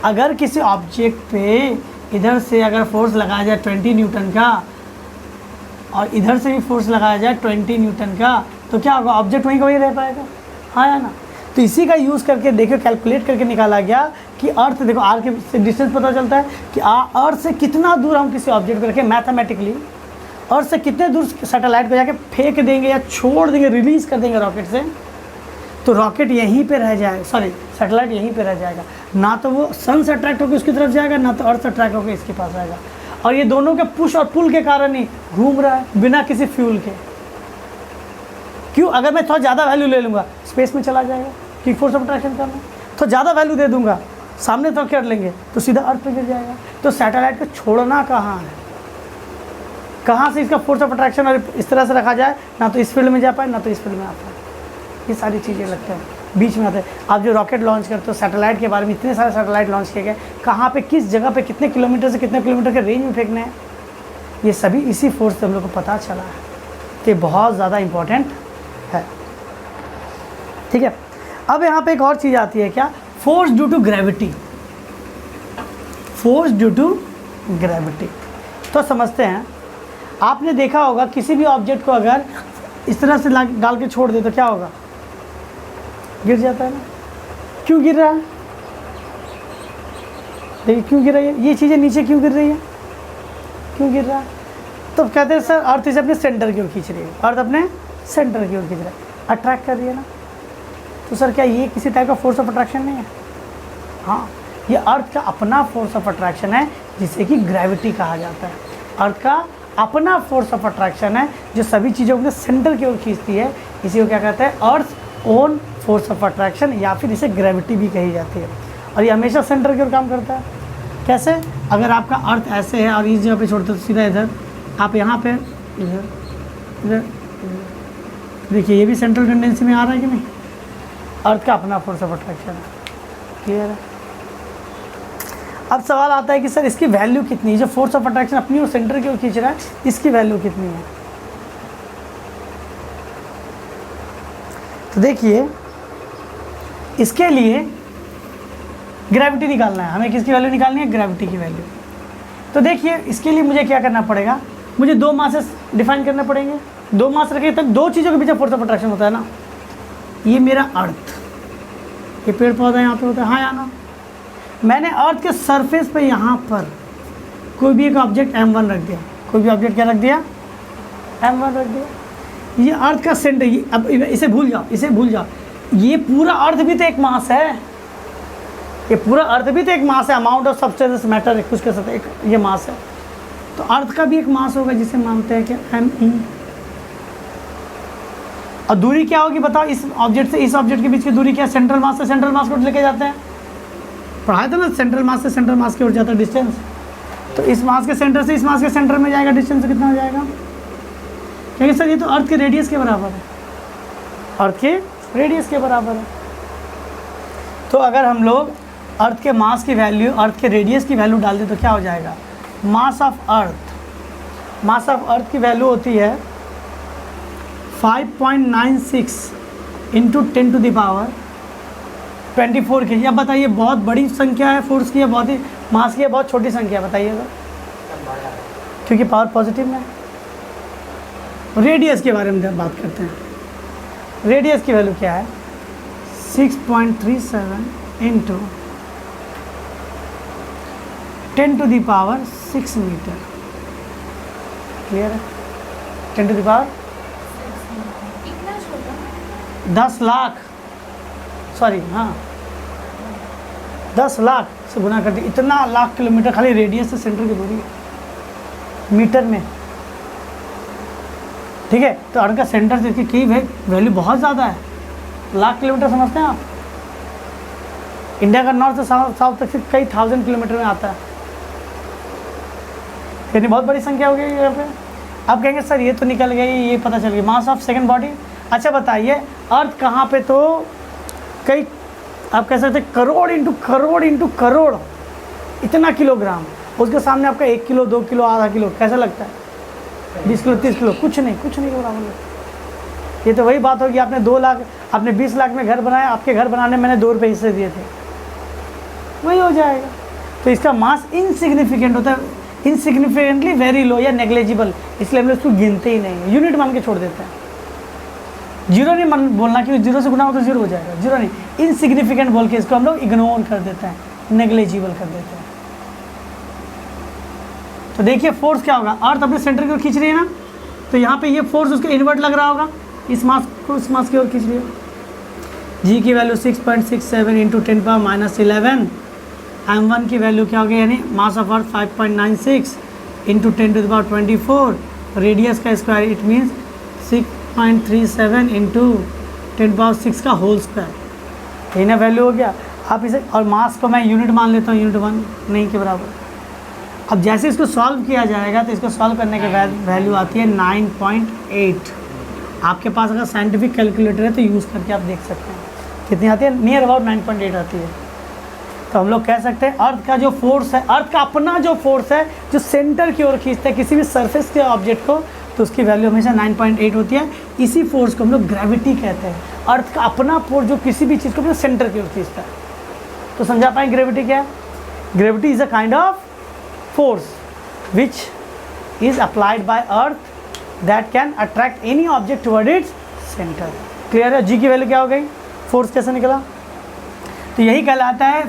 Speaker 1: अगर किसी ऑब्जेक्ट पे इधर से अगर फोर्स लगाया जाए 20 न्यूटन का, और इधर से भी फोर्स लगाया जाए 20 न्यूटन का, तो क्या होगा, ऑब्जेक्ट वहीं का वहीं रह पाएगा, हाँ या ना? तो इसी का यूज़ करके देखो, कैलकुलेट करके निकाला गया कि अर्थ, देखो आर के से डिस्टेंस पता चलता है कि अर्थ से कितना दूर हम किसी ऑब्जेक्ट को रखें मैथमेटिकली, अर्थ से कितने दूर सैटेलाइट को जाके फेंक देंगे या छोड़ देंगे, रिलीज़ कर देंगे रॉकेट से, तो रॉकेट यहीं पे रह जाएगा, सॉरी सैटेलाइट यहीं पे रह जाएगा। ना तो वो सन से अट्रैक्ट होकर उसकी तरफ जाएगा, ना तो अर्थ से अट्रैक्ट होकर इसके पास आएगा। और ये दोनों के पुश और पुल के कारण ही घूम रहा है, बिना किसी फ्यूल के। क्यों? अगर मैं थोड़ा ज़्यादा वैल्यू ले लूँगा, स्पेस में चला जाएगा, क्योंकि फोर्स ऑफ अट्रैक्शन करना, तो ज़्यादा वैल्यू दे दूँगा, सामने तो कर लेंगे, तो सीधा अर्थ पे गिर जाएगा। तो सैटेलाइट को छोड़ना कहाँ है, कहाँ से इसका फोर्स ऑफ अट्रैक्शन और इस तरह से रखा जाए, ना तो इस फील्ड में जा पाए, ना तो इस फील्ड में आ पाए। ये सारी चीज़ें लगते हैं बीच में आते हैं। आप जो रॉकेट लॉन्च करते हो, सैटेलाइट के बारे में इतने सारे सैटेलाइट लॉन्च किए गए, कहाँ पे किस जगह पे कितने किलोमीटर से कितने किलोमीटर के रेंज में फेंकने हैं, ये सभी इसी फोर्स से हम लोग को पता चला है। तो ये बहुत ज़्यादा इम्पोर्टेंट है। ठीक है, अब यहाँ पे एक और चीज़ आती है, क्या? Force due to gravity. Force due to gravity तो समझते हैं। आपने देखा होगा किसी भी ऑब्जेक्ट को अगर इस तरह से डाल के छोड़ दे तो क्या होगा, गिर जाता है ना। क्यों गिर रहा है? देखिए क्यों गिर रही है, ये चीज़ें नीचे क्यों गिर रही है, क्यों गिर रहा है? तो कहते हैं सर अर्थ इसे अपने सेंटर की ओर खींच रही है, अर्थ अपने सेंटर की ओर खींच रहा है, अट्रैक्ट कर रही है ना। तो सर क्या ये किसी टाइप का फोर्स ऑफ अट्रैक्शन नहीं है? हाँ, ये अर्थ का अपना फोर्स ऑफ अट्रैक्शन है, जिसे कि ग्रेविटी कहा जाता है। अर्थ का अपना फोर्स ऑफ अट्रैक्शन है जो सभी चीज़ों को सेंटर की ओर खींचती है। इसी को क्या कहते हैं, अर्थ ओन फोर्स ऑफ अट्रैक्शन, या फिर इसे ग्रेविटी भी कही जाती है। और ये हमेशा सेंटर की ओर काम करता है। कैसे? अगर आपका अर्थ ऐसे है और इस जगह पे छोड़ते तो सीधा इधर, आप यहाँ पे इधर इधर, देखिए ये भी सेंट्रल टेंडेंसी में आ रहा है कि नहीं? अर्थ का अपना फोर्स ऑफ अट्रैक्शन है। क्लियर है। अब सवाल आता है कि सर इसकी वैल्यू कितनी है, जो फोर्स ऑफ अट्रैक्शन अपनी और सेंटर की ओर खींच रहा है, इसकी वैल्यू कितनी है। तो देखिए इसके लिए ग्रेविटी निकालना है हमें। किसकी वैल्यू निकालनी है? ग्रेविटी की वैल्यू। तो देखिए इसके लिए मुझे क्या करना पड़ेगा, मुझे दो मासेस डिफाइन करने पड़ेंगे। दो मास रखिए तब दो चीज़ों के बीच फोर्स ऑफ अट्रैक्शन होता है ना। ये मेरा अर्थ, ये पेड़ पौधा यहाँ पे होता है, हाँ या ना। मैंने अर्थ के सरफेस पे यहाँ पर कोई भी एक ऑब्जेक्ट m1 रख दिया। कोई भी ऑब्जेक्ट क्या रख दिया? m1 रख दिया। ये अर्थ का सेंटर, ये अब इसे भूल जाओ, इसे भूल जाओ। ये पूरा अर्थ भी तो एक मास है, ये पूरा अर्थ भी तो एक मास है। अमाउंट ऑफ सब्सटेंस मैटर है कुछ के साथ एक ये मास है। तो अर्थ का भी एक मास होगा जिसे मानते हैं कि m e। और दूरी क्या होगी बताओ? इस ऑब्जेक्ट से इस ऑब्जेक्ट के बीच की दूरी क्या? सेंट्रल मास से सेंट्रल मास को लेके जाते हैं, पढ़ाया था ना, सेंट्रल मास से सेंट्रल मास की ओर जाता है डिस्टेंस। तो इस मास के सेंटर से इस मास के सेंटर में जाएगा, डिस्टेंस कितना हो जाएगा? क्योंकि सर ये तो अर्थ के रेडियस के बराबर है, अर्थ के रेडियस के बराबर है। तो अगर हम लोग अर्थ के मास की वैल्यू अर्थ के रेडियस की वैल्यू डाल दें तो क्या हो जाएगा? मास ऑफ अर्थ, मास ऑफ अर्थ की वैल्यू होती है 5.96 इंटू 10 टू द पावर 24 के जी। अब बताइए बहुत बड़ी संख्या है फोर्स की, है बहुत ही मास की है, बहुत छोटी संख्या है, बताइए तो। क्योंकि पावर पॉजिटिव में। रेडियस के बारे में बात करते हैं। रेडियस की वैल्यू क्या है? 6.37 इंटू 10 टू द पावर 6 मीटर। क्लियर है? 10 to the power 10 lakh, sorry हाँ 10 लाख से गुना करते, इतना लाख किलोमीटर खाली रेडियस से सेंटर की दूरी है मीटर में। ठीक है, तो अर्थ का सेंटर से इसकी की वैल्यू बहुत ज़्यादा है, लाख किलोमीटर समझते हैं आप। इंडिया का नॉर्थ से साउथ तक से कई 1000 किलोमीटर में आता है, यानी बहुत बड़ी संख्या हो गई यहाँ पे। आप कहेंगे सर ये तो निकल गई, ये पता चल गई, मास ऑफ सेकंड बॉडी। अच्छा बताइए अर्थ कहाँ पे, तो कई आप कह सकते हैं करोड़ इंटू करोड़ इंटू करोड़ इतना किलोग्राम, उसके सामने आपका 1 किलो 2 किलो आधा किलो कैसा लगता है? 20 किलो 30 किलो कुछ नहीं के बराबर। ये तो वही बात होगी, आपने 2 लाख आपने 20 लाख में घर बनाया, आपके घर बनाने में मैंने 2 रुपये हिस्से दिए थे, वही हो जाएगा। तो इसका मास इनसिग्निफिकेंट होता है, इनसिग्निफिकेंटली वेरी लो या नेग्लेजिबल, इसलिए हम लोग उसको गिनते ही नहीं, यूनिट मान के छोड़ देते हैं। जीरो नहीं मन बोलना कि जीरो से गुना हो तो जीरो हो जाएगा, जीरो नहीं, इनसिग्निफिकेंट बोल के इसको हम लोग इग्नोर कर देते हैं, नेग्लेजिबल कर देते हैं। तो देखिए फोर्स क्या होगा, अर्थ अपने सेंटर की ओर खींच रही है ना, तो यहाँ पे ये फोर्स उसके इन्वर्ट लग रहा होगा, इस मास को इस मास की ओर खींच रही है। जी की वैल्यू 6.67 इंटू 10⁻11, m1 की वैल्यू क्या होगी, यानी mass of earth 5.96 into 10 to the power 24, radius का स्क्वायर इट मीन्स 6.37 इंटू 10⁻6 का होल स्क्वायर, यही ना वैल्यू हो गया। आप इसे और मास को मैं यूनिट मान लेता हूँ, यूनिट 1 नहीं के बराबर। अब जैसे इसको सॉल्व किया जाएगा तो इसको सॉल्व करने के बाद वैल्यू आती है 9.8। आपके पास अगर साइंटिफिक कैलकुलेटर है तो यूज़ करके आप देख सकते हैं कितनी आती है, नियर अबाउट 9.8 आती है। तो हम लोग कह सकते हैं अर्थ का जो फोर्स है, अर्थ का अपना जो फोर्स है जो सेंटर की ओर खींचता है किसी भी सरफेस के ऑब्जेक्ट को, तो उसकी वैल्यू हमेशा 9.8 होती है। इसी फोर्स को हम लोग ग्रेविटी कहते हैं, अर्थ का अपना फोर्स जो किसी भी चीज़ को अपने सेंटर की ओर खींचता है। तो समझा पाए ग्रेविटी क्या है? Gravity is a kind of force which is applied by earth that can attract any object toward its center। Clear है? जी की वैल्यू क्या हो गई, फोर्स कैसे निकला, तो यही कहलाता है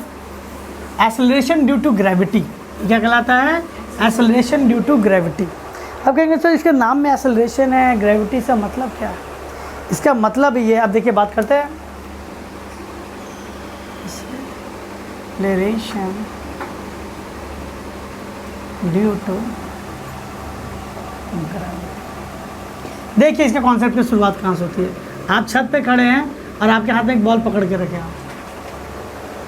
Speaker 1: एक्सेलरेशन ड्यू टू ग्रेविटी। क्या कहलाता है? Acceleration due to gravity. अब कहेंगे सर इसके नाम में एक्सेलरेशन है, ग्रेविटी से मतलब क्या है? इसका मतलब ये, अब देखिए बात करते हैं एक्सेलरेशन ड्यू टू ग्रेविटी। देखिए इसके कॉन्सेप्ट की शुरुआत कहाँ से होती है। आप छत पे खड़े हैं और आपके हाथ में एक बॉल पकड़ के रखे आप,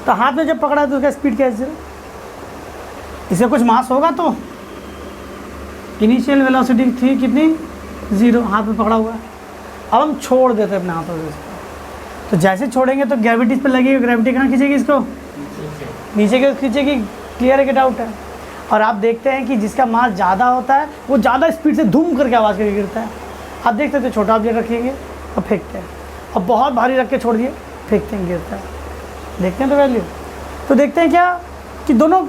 Speaker 1: तो हाथ में जब पकड़ा तो उसका स्पीड कैसे, इससे कुछ मास होगा, तो इनिशियल वेलोसिटी थी कितनी, 0, हाथ में पकड़ा हुआ है। अब हम छोड़ देते हैं अपने हाथों से इसको, तो जैसे छोड़ेंगे तो ग्रेविटी इस पर लगेगी, ग्रेविटी कहाँ खींचेगी इसको,
Speaker 2: नीचे
Speaker 1: की ओर खींचेगी। क्लियर है कि डाउट है? और आप देखते हैं कि जिसका मास ज़्यादा होता है वो ज़्यादा स्पीड से धूम करके आवाज़ करके गिरता है। आप देखते हैं तो छोटा ऑब्जेक्ट रखेंगे और फेंकते हैं, और बहुत भारी रख के छोड़ दिए, फेंकते हैं, गिरता है। देखते हैं तो वैल्यू, तो देखते हैं क्या कि दोनों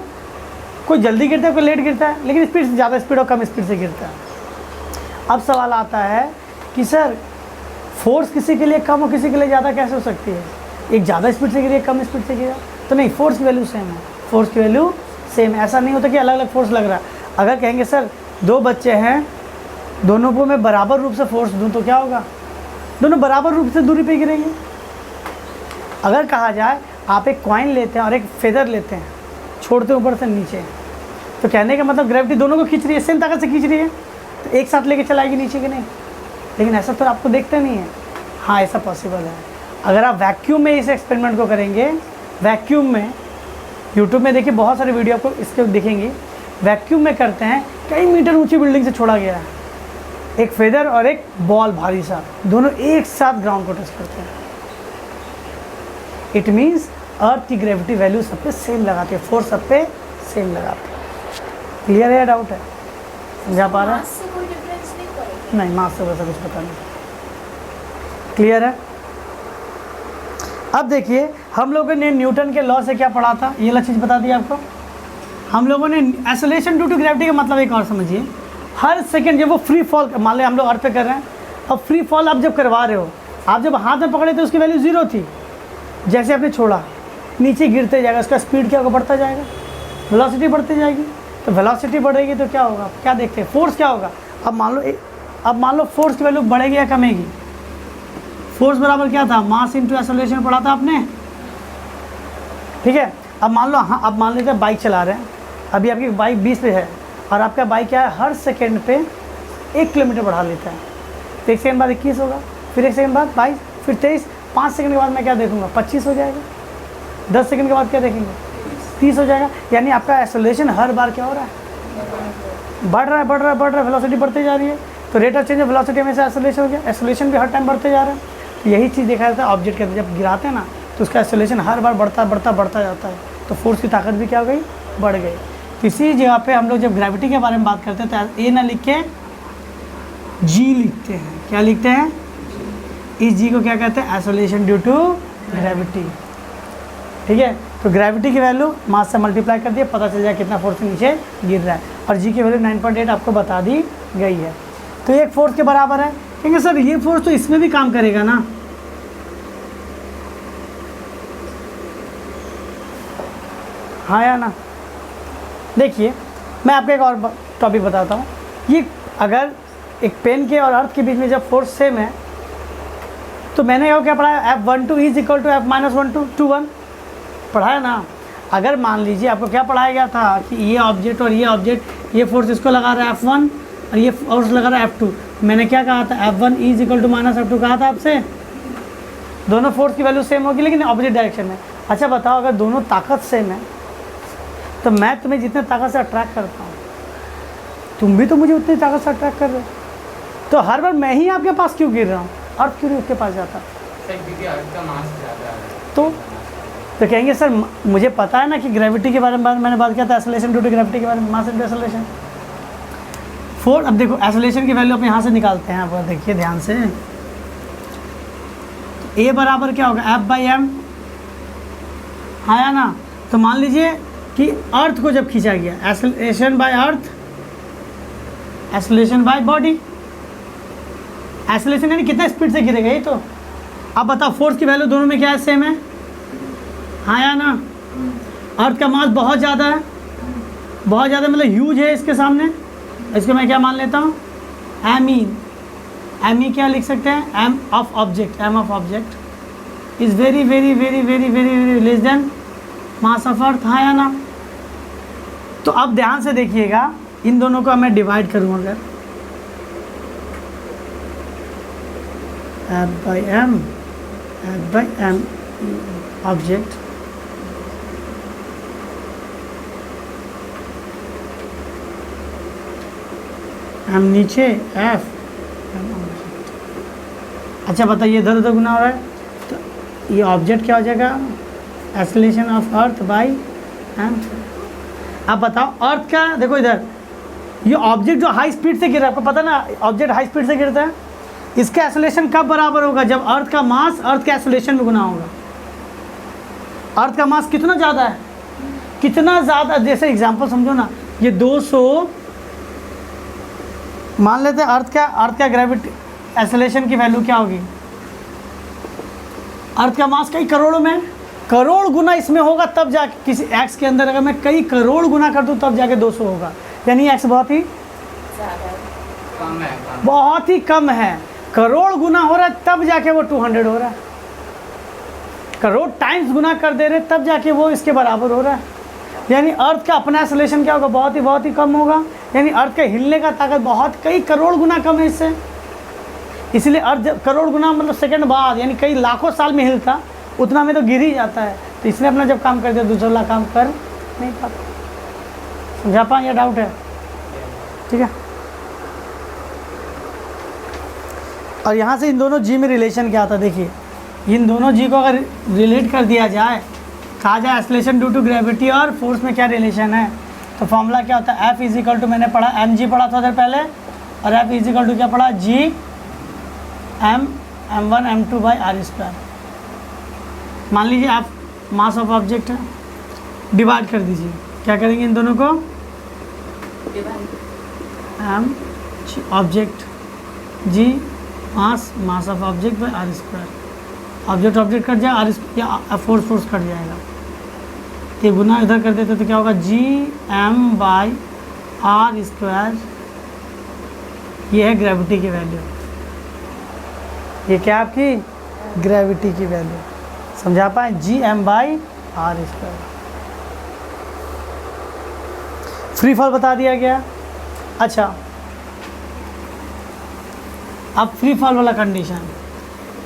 Speaker 1: कोई जल्दी गिरता है, कोई लेट गिरता है, लेकिन स्पीड से ज़्यादा स्पीड और कम स्पीड से गिरता है। अब सवाल आता है कि सर फोर्स किसी के लिए कम और किसी के लिए ज़्यादा कैसे हो सकती है? एक ज़्यादा स्पीड से गिरे, कम स्पीड से गिरा, तो नहीं, फोर्स की वैल्यू सेम है। फोर्स की वैल्यू सेम है। ऐसा नहीं होता कि अलग अलग फोर्स लग रहा है। अगर कहेंगे सर दो बच्चे हैं, दोनों को मैं बराबर रूप से फोर्स दूं तो क्या होगा? दोनों बराबर रूप से दूरी पे गिरेंगे। अगर कहा जाए आप एक कॉइन लेते हैं और एक फेदर लेते हैं, छोड़ते हैं ऊपर से नीचे, तो कहने का मतलब ग्रेविटी दोनों को खींच रही है, सेम ताकत से खींच रही है, तो एक साथ लेके चलाएगी नीचे की नहीं। लेकिन ऐसा तो आपको देखते नहीं है। हाँ, ऐसा पॉसिबल है। अगर आप वैक्यूम में इस एक्सपेरिमेंट को करेंगे, वैक्यूम में, यूट्यूब में देखिए बहुत सारे वीडियो आपको इसके दिखेंगी, वैक्यूम में करते हैं, कई मीटर ऊंची बिल्डिंग से छोड़ा गया है, एक फेदर और एक बॉल भारी सा, दोनों एक साथ ग्राउंड को टच करते हैं। इट मीन्स अर्थ की ग्रेविटी वैल्यू सब पे सेम लगाती है, फोर्स सब पे सेम लगाती है। क्लियर है या डाउट है? समझा पा रहा है? नहीं, मास से वैसा कुछ पता नहीं। क्लियर है? अब देखिए हम लोगों ने न्यूटन के लॉ से क्या पढ़ा था, ये वाला चीज़ बता दी आपको। हम लोगों ने एक्सेलरेशन ड्यू टू ग्रेविटी का मतलब एक और समझिए, हर सेकंड जब वो फ्री फॉल, मान लें हम लोग अर्थ पे कर रहे हैं, अब फ्री फॉल आप जब करवा रहे हो, आप जब हाथ में पकड़े तो उसकी वैल्यू 0 थी, जैसे आपने छोड़ा नीचे गिरते जाएगा, उसका स्पीड क्या होगा? बढ़ता जाएगा, वेलोसिटी बढ़ती जाएगी। तो वेलोसिटी बढ़ेगी तो क्या होगा? क्या देखते हैं? फोर्स क्या होगा? अब मान लो फोर्स की वैल्यू बढ़ेगी या कमेगी? फोर्स बराबर क्या था? मास इंटू एक्सेलरेशन पढ़ा था आपने, ठीक है। अब मान लो, हाँ, अब मान लेते हैं बाइक चला रहे हैं, अभी आपकी बाइक 20 पे है और आपका बाइक क्या है, हर सेकंड पे 1 किलोमीटर बढ़ा लेता है। तो 1 सेकंड बाद 21 होगा, फिर 1 सेकंड बाद 22, फिर 23, 5 सेकंड के बाद मैं क्या देखूंगा? 25 हो जाएगा। 10 सेकंड के बाद क्या देखेंगे? 30 हो जाएगा। यानी आपका एक्सेलरेशन हर बार क्या हो रहा है? बढ़ रहा है, बढ़ रहा है, बढ़ रहा है, वेलोसिटी बढ़ती जा रही है। तो rate of change of velocity हमेशा एक्सेलरेशन हो गया, एक्सेलरेशन भी हर टाइम बढ़ते जा रहा है। तो यही चीज़ देखा जाता है ऑब्जेक्ट के अंदर, जब गिराते हैं ना तो उसका एक्सेलरेशन हर बार बढ़ता जाता है, तो फोर्स की ताकत भी क्या हो गई? बढ़ गई। किसी जगह पे हम लोग जब ग्रेविटी के बारे में बात करते हैं तो ए ना लिख के जी लिखते हैं। क्या लिखते हैं? इस जी को क्या कहते हैं? Acceleration due to gravity. ठीक है, तो ग्रेविटी की वैल्यू मास से मल्टीप्लाई कर दिया, पता चल जाए कितना फोर्स नीचे गिर रहा है, और जी की वैल्यू 9.8 आपको बता दी गई है। तो एक फोर्स के बराबर है। कहेंगे सर ये फोर्स तो इसमें भी काम करेगा ना? हाँ या ना? देखिए मैं आपको एक और टॉपिक बताता हूँ। ये अगर एक पेन के और अर्थ के बीच में जब फोर्स सेम है तो मैंने क्या पढ़ाया? F12 is equal to F-12 पढ़ाया ना। अगर मान लीजिए आपको क्या पढ़ाया गया था कि ये ऑब्जेक्ट और ये ऑब्जेक्ट, ये फोर्स इसको लगा रहा है F1 और ये फोर्स लगा रहा है F2, मैंने क्या कहा था? F1 is equal to -F2 कहा था आपसे। दोनों फोर्स की वैल्यू सेम होगी लेकिन ऑपोजिट डायरेक्शन में। अच्छा बताओ, अगर दोनों ताकत सेम है तो मैं तुम्हें जितने ताकत से अट्रैक्ट करता हूँ तुम भी तो मुझे उतनी ताकत से अट्रैक्ट कर रहे हो, तो हर बार मैं ही आपके पास क्यों गिर रहा हूँ? अर्थ क्यों नहीं उसके पास जाता?
Speaker 2: क्योंकि अर्थ का मास ज़्यादा है।
Speaker 1: तो कहेंगे सर मुझे पता है ना कि ग्रेविटी के बारे में मैंने बात किया था, एक्सेलरेशन ड्यू टू ग्रेविटी के बारे में, मास इंटू एक्सेलरेशन। फोर्स, अब देखो एक्सेलरेशन की वैल्यू अपने यहाँ से निकालते हैं। आप देखिए ध्यान से, तो ए बराबर क्या होगा? F/m, हाँ या ना? तो मान लीजिए कि अर्थ को जब खींचा गया, acceleration by earth, acceleration by body. Acceleration यानी कितना स्पीड से गिरेगा ये तो। अब बताओ फोर्स की वैल्यू दोनों में क्या है? सेम है, हाँ या ना? अर्थ का मास बहुत ज़्यादा है, बहुत ज़्यादा मतलब ह्यूज है इसके सामने। इसको मैं क्या मान लेता हूँ? एम ई क्या लिख सकते हैं? M of object is very very very very very very less than mass of earth, हाँ या ना? तो अब ध्यान से देखिएगा, इन दोनों को मैं डिवाइड करूँ अगर F/m ऑब्जेक्ट, एम नीचे, F। अच्छा बताइए, इधर उधर गुना हो रहा है तो ये ऑब्जेक्ट क्या हो जाएगा? Acceleration of earth by M. आप बताओ अर्थ का, देखो इधर ये ऑब्जेक्ट जो हाई स्पीड से गिर रहा है, आपको पता ना ऑब्जेक्ट हाई स्पीड से गिरता है, इसका एक्सेलरेशन कब बराबर होगा? जब अर्थ का मास अर्थ के एक्सेलरेशन में गुना होगा। अर्थ का मास कितना ज़्यादा है, कितना ज़्यादा, जैसे एग्जांपल समझो ना, ये 200 मान लेते हैं अर्थ का ग्रेविटी एक्सेलरेशन की वैल्यू क्या होगी? अर्थ का मास कई करोड़ों में, करोड़ गुना इसमें होगा तब जाके, किसी एक्स के अंदर अगर मैं कई करोड़ गुना कर दूं तब जाके 200 होगा, यानी एक्स बहुत ही
Speaker 2: कम है,
Speaker 1: बहुत ही कम है। करोड़ गुना हो रहा है तब जाके वो 200 हो रहा है, करोड़ टाइम्स गुना कर दे रहे तब जाके वो इसके बराबर हो रहा है। यानी अर्थ का अपना एक्सेलरेशन क्या होगा? बहुत ही कम होगा। यानी अर्थ के हिलने का ताकत बहुत कई करोड़ गुना कम है इससे। इसलिए अर्थ करोड़ गुना मतलब सेकंड बाद, यानी कई लाखों साल में हिलता, उतना में तो गिर ही जाता है। तो इसलिए अपना जब काम कर दिया दूसरा काम कर नहीं पाता। समझा पाए या डाउट है? ठीक है। और यहाँ से इन दोनों जी में रिलेशन क्या आता है? देखिए इन दोनों जी को अगर रिलेट कर दिया जाए, कहा जाए एक्सेलरेशन ड्यू टू ग्रेविटी और फोर्स में क्या रिलेशन है, तो फॉर्मूला क्या होता है? F इज इक्वल टू, मैंने पढ़ा mg पढ़ा था उधर पहले, और F इज इक्वल टू क्या पढ़ा? g m1 m2 by are square. मान लीजिए आप मास ऑफ ऑब्जेक्ट है, डिवाइड कर दीजिए, क्या करेंगे इन दोनों को? m object, g mass of object by are square. Object cut जाए, आर या फोर्स कट जाएगा, ये गुना इधर कर देते तो क्या होगा? G M by are square. ये है ग्रेविटी की वैल्यू, ये क्या आपकी ग्रेविटी की वैल्यू। समझा पाए? G M by are square. Free fall बता दिया गया। अच्छा अब फ्री फॉल वाला कंडीशन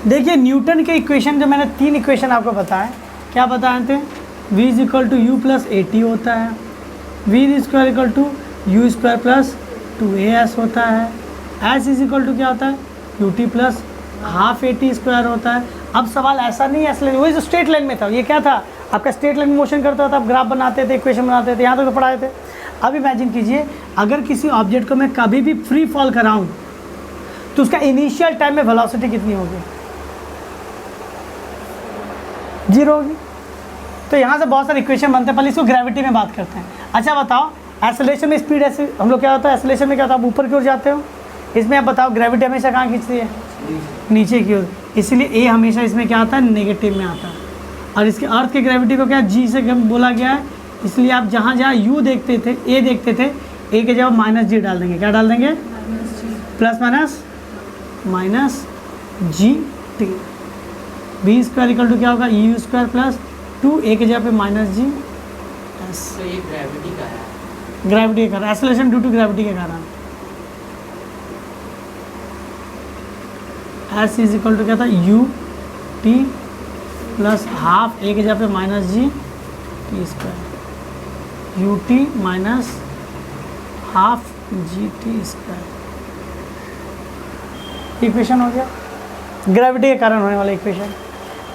Speaker 1: देखिए, न्यूटन के इक्वेशन जो मैंने 3 इक्वेशन आपको बताए, क्या बताए थे? v is equal to u plus a t होता है, v square equal to u square plus 2as होता है, s इज इक्वल टू क्या होता है? You t plus half a t square होता है। अब सवाल ऐसा नहीं है, असली वही जो स्ट्रेट लाइन में था, ये क्या था आपका? स्ट्रेट लाइन में मोशन करता था, आप ग्राफ बनाते थे, इक्वेशन बनाते थे, यहाँ तक तो पढ़ाए थे। अब इमेजिन कीजिए अगर किसी ऑब्जेक्ट को मैं कभी भी फ्री फॉल कराऊँ तो उसका इनिशियल टाइम में वेलोसिटी कितनी होगी? 0 होगी। तो यहाँ से बहुत सारे इक्वेशन बनते हैं, पहले इसको ग्रेविटी में बात करते हैं। अच्छा बताओ, एक्सेलरेशन में स्पीड ऐसे हम लोग क्या होता है? एक्सेलरेशन में क्या होता है? आप ऊपर की ओर जाते हो, इसमें आप बताओ ग्रेविटी हमेशा कहाँ खींचती है? नीचे की ओर। इसलिए ए हमेशा इसमें क्या आता है? नेगेटिव में आता है। और इसके अर्थ की ग्रेविटी को क्या जी से बोला गया है, इसलिए आप जहाँ जहाँ यू देखते थे, ए देखते थे, ए के जगह माइनस जी डाल देंगे। क्या डाल देंगे? Plus minus g t. B square equal to क्या होगा? यू स्क्वायर प्लस 2, ए के जगह पे माइनस जी एस।
Speaker 2: तो ये ग्रेविटी का है,
Speaker 1: ग्रेविटी के कारण, एक्सेलरेशन ड्यू टू ग्रेविटी के कारण। एस इज इक्वल टू क्या था? यू टी प्लस हाफ, ए के जगह पे minus g t square, U T minus half g t square. Equation हो गया ग्रेविटी के कारण होने वाला इक्वेशन।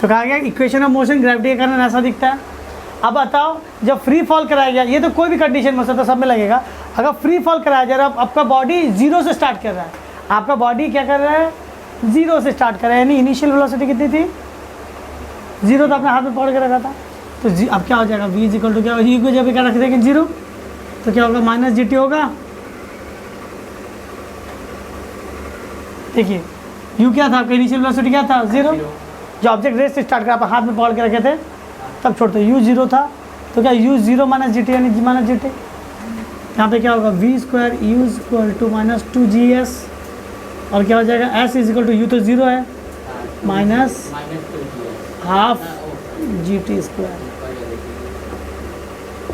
Speaker 1: तो कहा गया इक्वेशन ऑफ मोशन ग्रेविटी के कारण ऐसा दिखता है। अब बताओ जब फ्री फॉल कराया गया, ये तो कोई भी कंडीशन में सकता, सब में लगेगा। अगर फ्री फॉल कराया जा रहा है, आपका बॉडी 0 से स्टार्ट कर रहा है, आपका बॉडी क्या कर रहा है? 0 से स्टार्ट कर रहा है, यानी इनिशियल वेलोसिटी कितनी थी? 0 तो अपने हाथ में पकड़ के रखा था। तो अब क्या हो जाएगा? v इज इक्वल टू क्या? यू को जब क्या रख देंगे 0, तो क्या होगा? माइनस जी टी होगा। देखिए u क्या था आपका? इनिशियल वेलोसिटी क्या था? 0। जो ऑब्जेक्ट रेस से स्टार्ट कर आप हाथ में पकड़ के रखे थे तब छोड़ते u 0 था, तो क्या u 0 माइनस जी टी यानी जी माइनस जी टी। यहाँ पे क्या होगा? v square u equal to minus 2gs, और क्या हो जाएगा? s is equal to u तो 0 है, minus half g t square.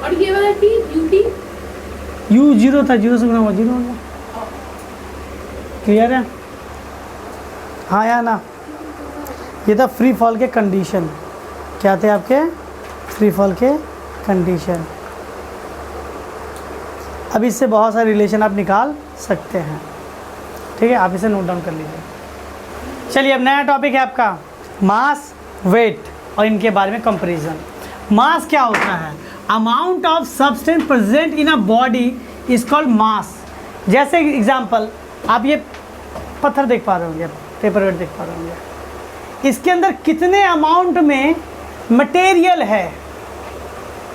Speaker 3: और ये वाला टी यू टी
Speaker 1: u 0 था, 0 से गुना हुआ 0 हो गया। क्लियर है? हाँ या ना? ये था फ्री फॉल के कंडीशन। क्या थे आपके फ्री फॉल के कंडीशन? अब इससे बहुत सारे रिलेशन आप निकाल सकते हैं। ठीक है, आप इसे नोट डाउन कर लीजिए। चलिए अब नया टॉपिक है आपका मास, वेट और इनके बारे में कंपैरिजन। मास क्या होता है? Amount of substance present in a body is called मास। जैसे एग्जांपल, आप ये पत्थर देख पा रहे होंगे, पेपर वेट देख पा रहे होंगे, इसके अंदर कितने अमाउंट में मटेरियल है,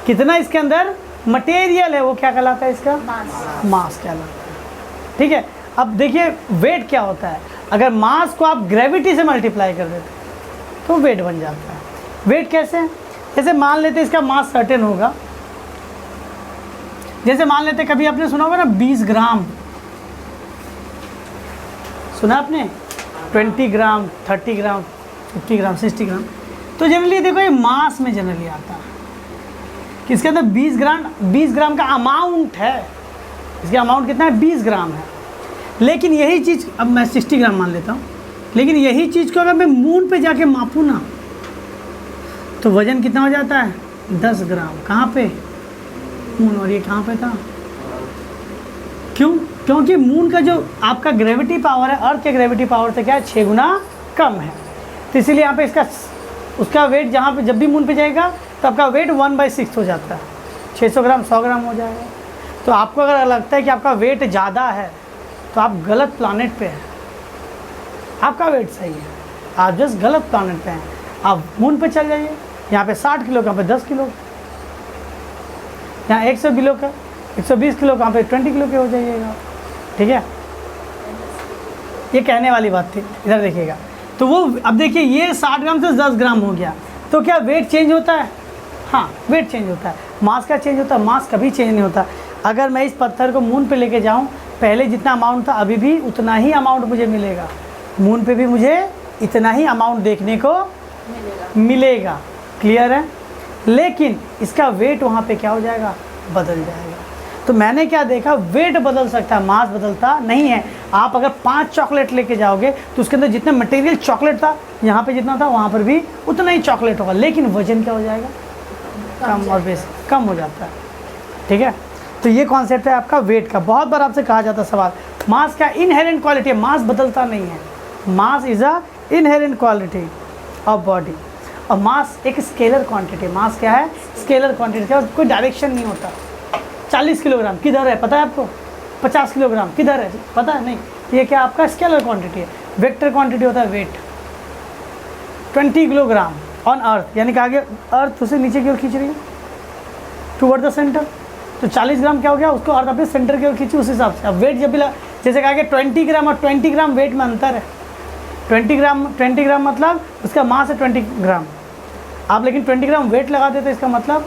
Speaker 1: कितना इसके अंदर मटेरियल है, वो क्या कहलाता है? इसका मास कहलाता है। ठीक है, अब देखिए वेट क्या होता है। अगर मास को आप ग्रेविटी से मल्टीप्लाई कर देते तो वेट बन जाता है। वेट कैसे? जैसे मान लेते इसका मास सर्टेन होगा, जैसे मान लेते कभी आपने सुना होगा ना 20 ग्राम, सुना आपने? 20 ग्राम, 30 ग्राम, 50 ग्राम, 60 ग्राम। तो जनरली देखो ये मास में जनरली आता है कि इसके अंदर 20 ग्राम का अमाउंट है। इसका अमाउंट कितना है? 20 ग्राम है। लेकिन यही चीज़, अब मैं 60 ग्राम मान लेता हूँ, लेकिन यही चीज़ को अगर मैं मून पे जाके मापूँ ना तो वज़न कितना हो जाता है? 10 ग्राम। कहाँ पे? मून। और ये कहाँ पे था? क्यों? क्योंकि मून का जो आपका ग्रेविटी पावर है अर्थ के ग्रेविटी पावर से क्या है? 6 गुना कम है। तो इसीलिए यहाँ पे इसका उसका वेट जहाँ पे जब भी मून पे जाएगा तो आपका वेट 1/6 हो जाता है, 600 ग्राम 100 ग्राम हो जाएगा। तो आपको अगर लगता है कि आपका वेट ज़्यादा है तो आप गलत प्लानेट पे हैं। आपका वेट सही है, आप जस्ट गलत प्लानेट पे हैं। आप मून पे चल जाइए, यहाँ पे 60 किलो, कहाँ पे 10 किलो, यहाँ 100 किलो का 120 किलो, कहाँ पे 20 किलो के हो जाइएगा। ठीक है, ये कहने वाली बात थी। इधर देखिएगा, तो वो अब देखिए ये 60 ग्राम से 10 ग्राम हो गया, तो क्या वेट चेंज होता है? हाँ, वेट चेंज होता है। मास का चेंज होता है? मास कभी चेंज नहीं होता। अगर मैं इस पत्थर को मून पे लेके जाऊँ, पहले जितना अमाउंट था अभी भी उतना ही अमाउंट मुझे मिलेगा, मून पे भी मुझे इतना ही अमाउंट देखने को मिलेगा। क्लियर है? लेकिन इसका वेट वहाँ पे क्या हो जाएगा? बदल जाएगा। तो मैंने क्या देखा, वेट बदल सकता है, मास बदलता नहीं है। आप अगर 5 चॉकलेट लेके जाओगे तो उसके अंदर जितना मटेरियल चॉकलेट था, यहाँ पे जितना था वहाँ पर भी उतना ही चॉकलेट होगा, लेकिन वजन क्या हो जाएगा? कम और बेस कम हो जाता है। ठीक है, तो ये कॉन्सेप्ट है आपका वेट का। बहुत बार आपसे कहा जाता है सवाल, मास क्या इनहेरेंट क्वालिटी है? मास बदलता नहीं है। Mass is a inherent quality of body. और मास एक स्केलर क्वांटिटी। मास क्या है? स्केलर क्वांटिटी का कोई डायरेक्शन नहीं होता। 40 किलोग्राम किधर है पता है आपको? 50 किलोग्राम किधर है पता है? नहीं। ये क्या आपका स्केलर क्वांटिटी है। वेक्टर क्वांटिटी होता है वेट। 20 किलोग्राम ऑन अर्थ, यानी कि आगे अर्थ उसे नीचे की ओर खींच रही है टूवर्ड द सेंटर, तो 40 ग्राम क्या हो गया? उसको अर्थ अपने सेंटर की ओर खींची, उस हिसाब से। अब वेट जब भी जैसे कहा गया 20 ग्राम और 20 ग्राम वेट में अंतर है। 20 ग्राम मतलब उसका मास है 20 ग्राम। आप लेकिन 20 ग्राम वेट लगा देते, इसका मतलब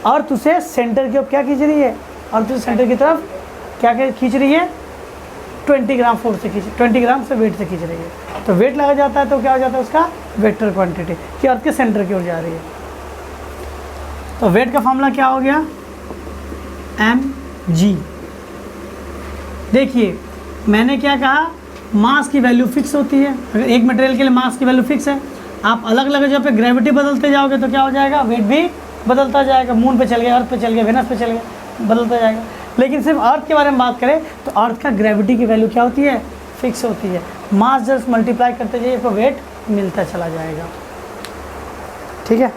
Speaker 1: अर्थ उसे सेंटर की ओर क्या खींच रही है? अर्थ उसे सेंटर की तरफ क्या खींच रही है? 20 ग्राम फोर्स से खींच, 20 ग्राम से वेट से खींच रही है। तो वेट लगा जाता है तो क्या हो जाता है उसका? वेक्टर क्वांटिटी कि अर्थ के सेंटर की ओर जा रही है। तो वेट का फॉर्मूला क्या हो गया? mg। देखिए मैंने क्या कहा, मास की वैल्यू फिक्स होती है। अगर एक मटेरियल के लिए मास की वैल्यू फिक्स है, आप अलग अलग जगह पे ग्रेविटी बदलते जाओगे तो क्या हो जाएगा? वेट भी बदलता जाएगा। मून पे चल गया, अर्थ पे चल गया, वेनस पे चल गया, बदलता जाएगा। लेकिन सिर्फ अर्थ के बारे में बात करें तो अर्थ का ग्रेविटी की वैल्यू क्या होती है? फिक्स होती है। मास जस्ट मल्टीप्लाई करते जाइए तो वेट मिलता चला जाएगा। ठीक है।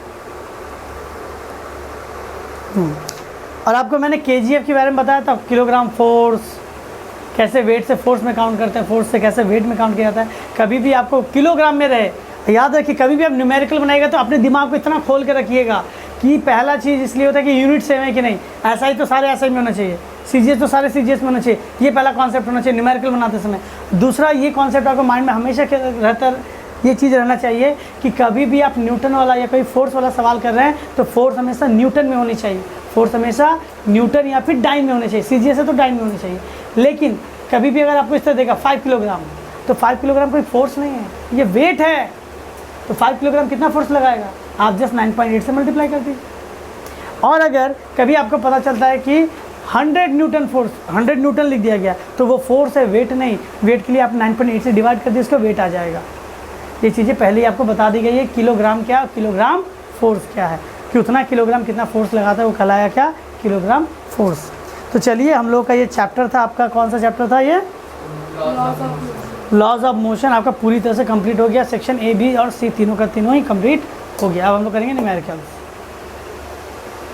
Speaker 1: और आपको मैंने KGF के बारे में बताया था, किलोग्राम फोर्स, कैसे वेट से फोर्स में काउंट करते हैं, फोर्स से कैसे वेट में काउंट किया जाता है। कभी भी आपको किलोग्राम में रहे, याद रखिए कभी भी आप न्यूमेरिकल बनाएगा तो अपने दिमाग को इतना खोल के रखिएगा कि पहला चीज़ इसलिए होता है कि यूनिट सेम है कि नहीं। ऐसा ही तो सारे ऐसा ही में होना चाहिए, CGS तो सारे CGS में होना चाहिए। ये पहला कॉन्सेप्ट होना चाहिए न्यूमेरिकल बनाते समय। दूसरा, ये कॉन्सेप्ट आपको माइंड में हमेशा रहता, ये चीज़ रहना चाहिए कि कभी भी आप न्यूटन वाला या कोई फोर्स वाला सवाल कर रहे हैं तो फोर्स हमेशा न्यूटन में होनी चाहिए। फोर्स हमेशा न्यूटन या फिर डाइन में होनी चाहिए। CGS है तो डाइन में होनी चाहिए। लेकिन कभी भी अगर आपको इस तरह देगा 5 किलोग्राम, तो 5 किलोग्राम कोई फोर्स नहीं है, ये वेट है। तो 5 किलोग्राम कितना फोर्स लगाएगा? आप जस्ट 9.8 से मल्टीप्लाई कर दीजिए। और अगर कभी आपको पता चलता है कि 100 न्यूटन फोर्स, 100 न्यूटन लिख दिया गया, तो वो फोर्स है, वेट नहीं। वेट के लिए आप 9.8 से डिवाइड कर दिए, उसका वेट आ जाएगा। ये चीज़ें पहले ही आपको बता दी गई है। किलोग्राम क्या, किलोग्राम फोर्स क्या है, कि उतना किलोग्राम कितना फोर्स लगाता है वो कहलाया क्या? Kilogram force. तो चलिए, हम लोग का ये चैप्टर था, आपका कौन सा चैप्टर था ये? लॉज ऑफ मोशन आपका पूरी तरह से कंप्लीट हो गया। सेक्शन A, B और C तीनों का तीनों ही कंप्लीट हो गया। अब हम लोग करेंगे न्यूमेरिकल्स।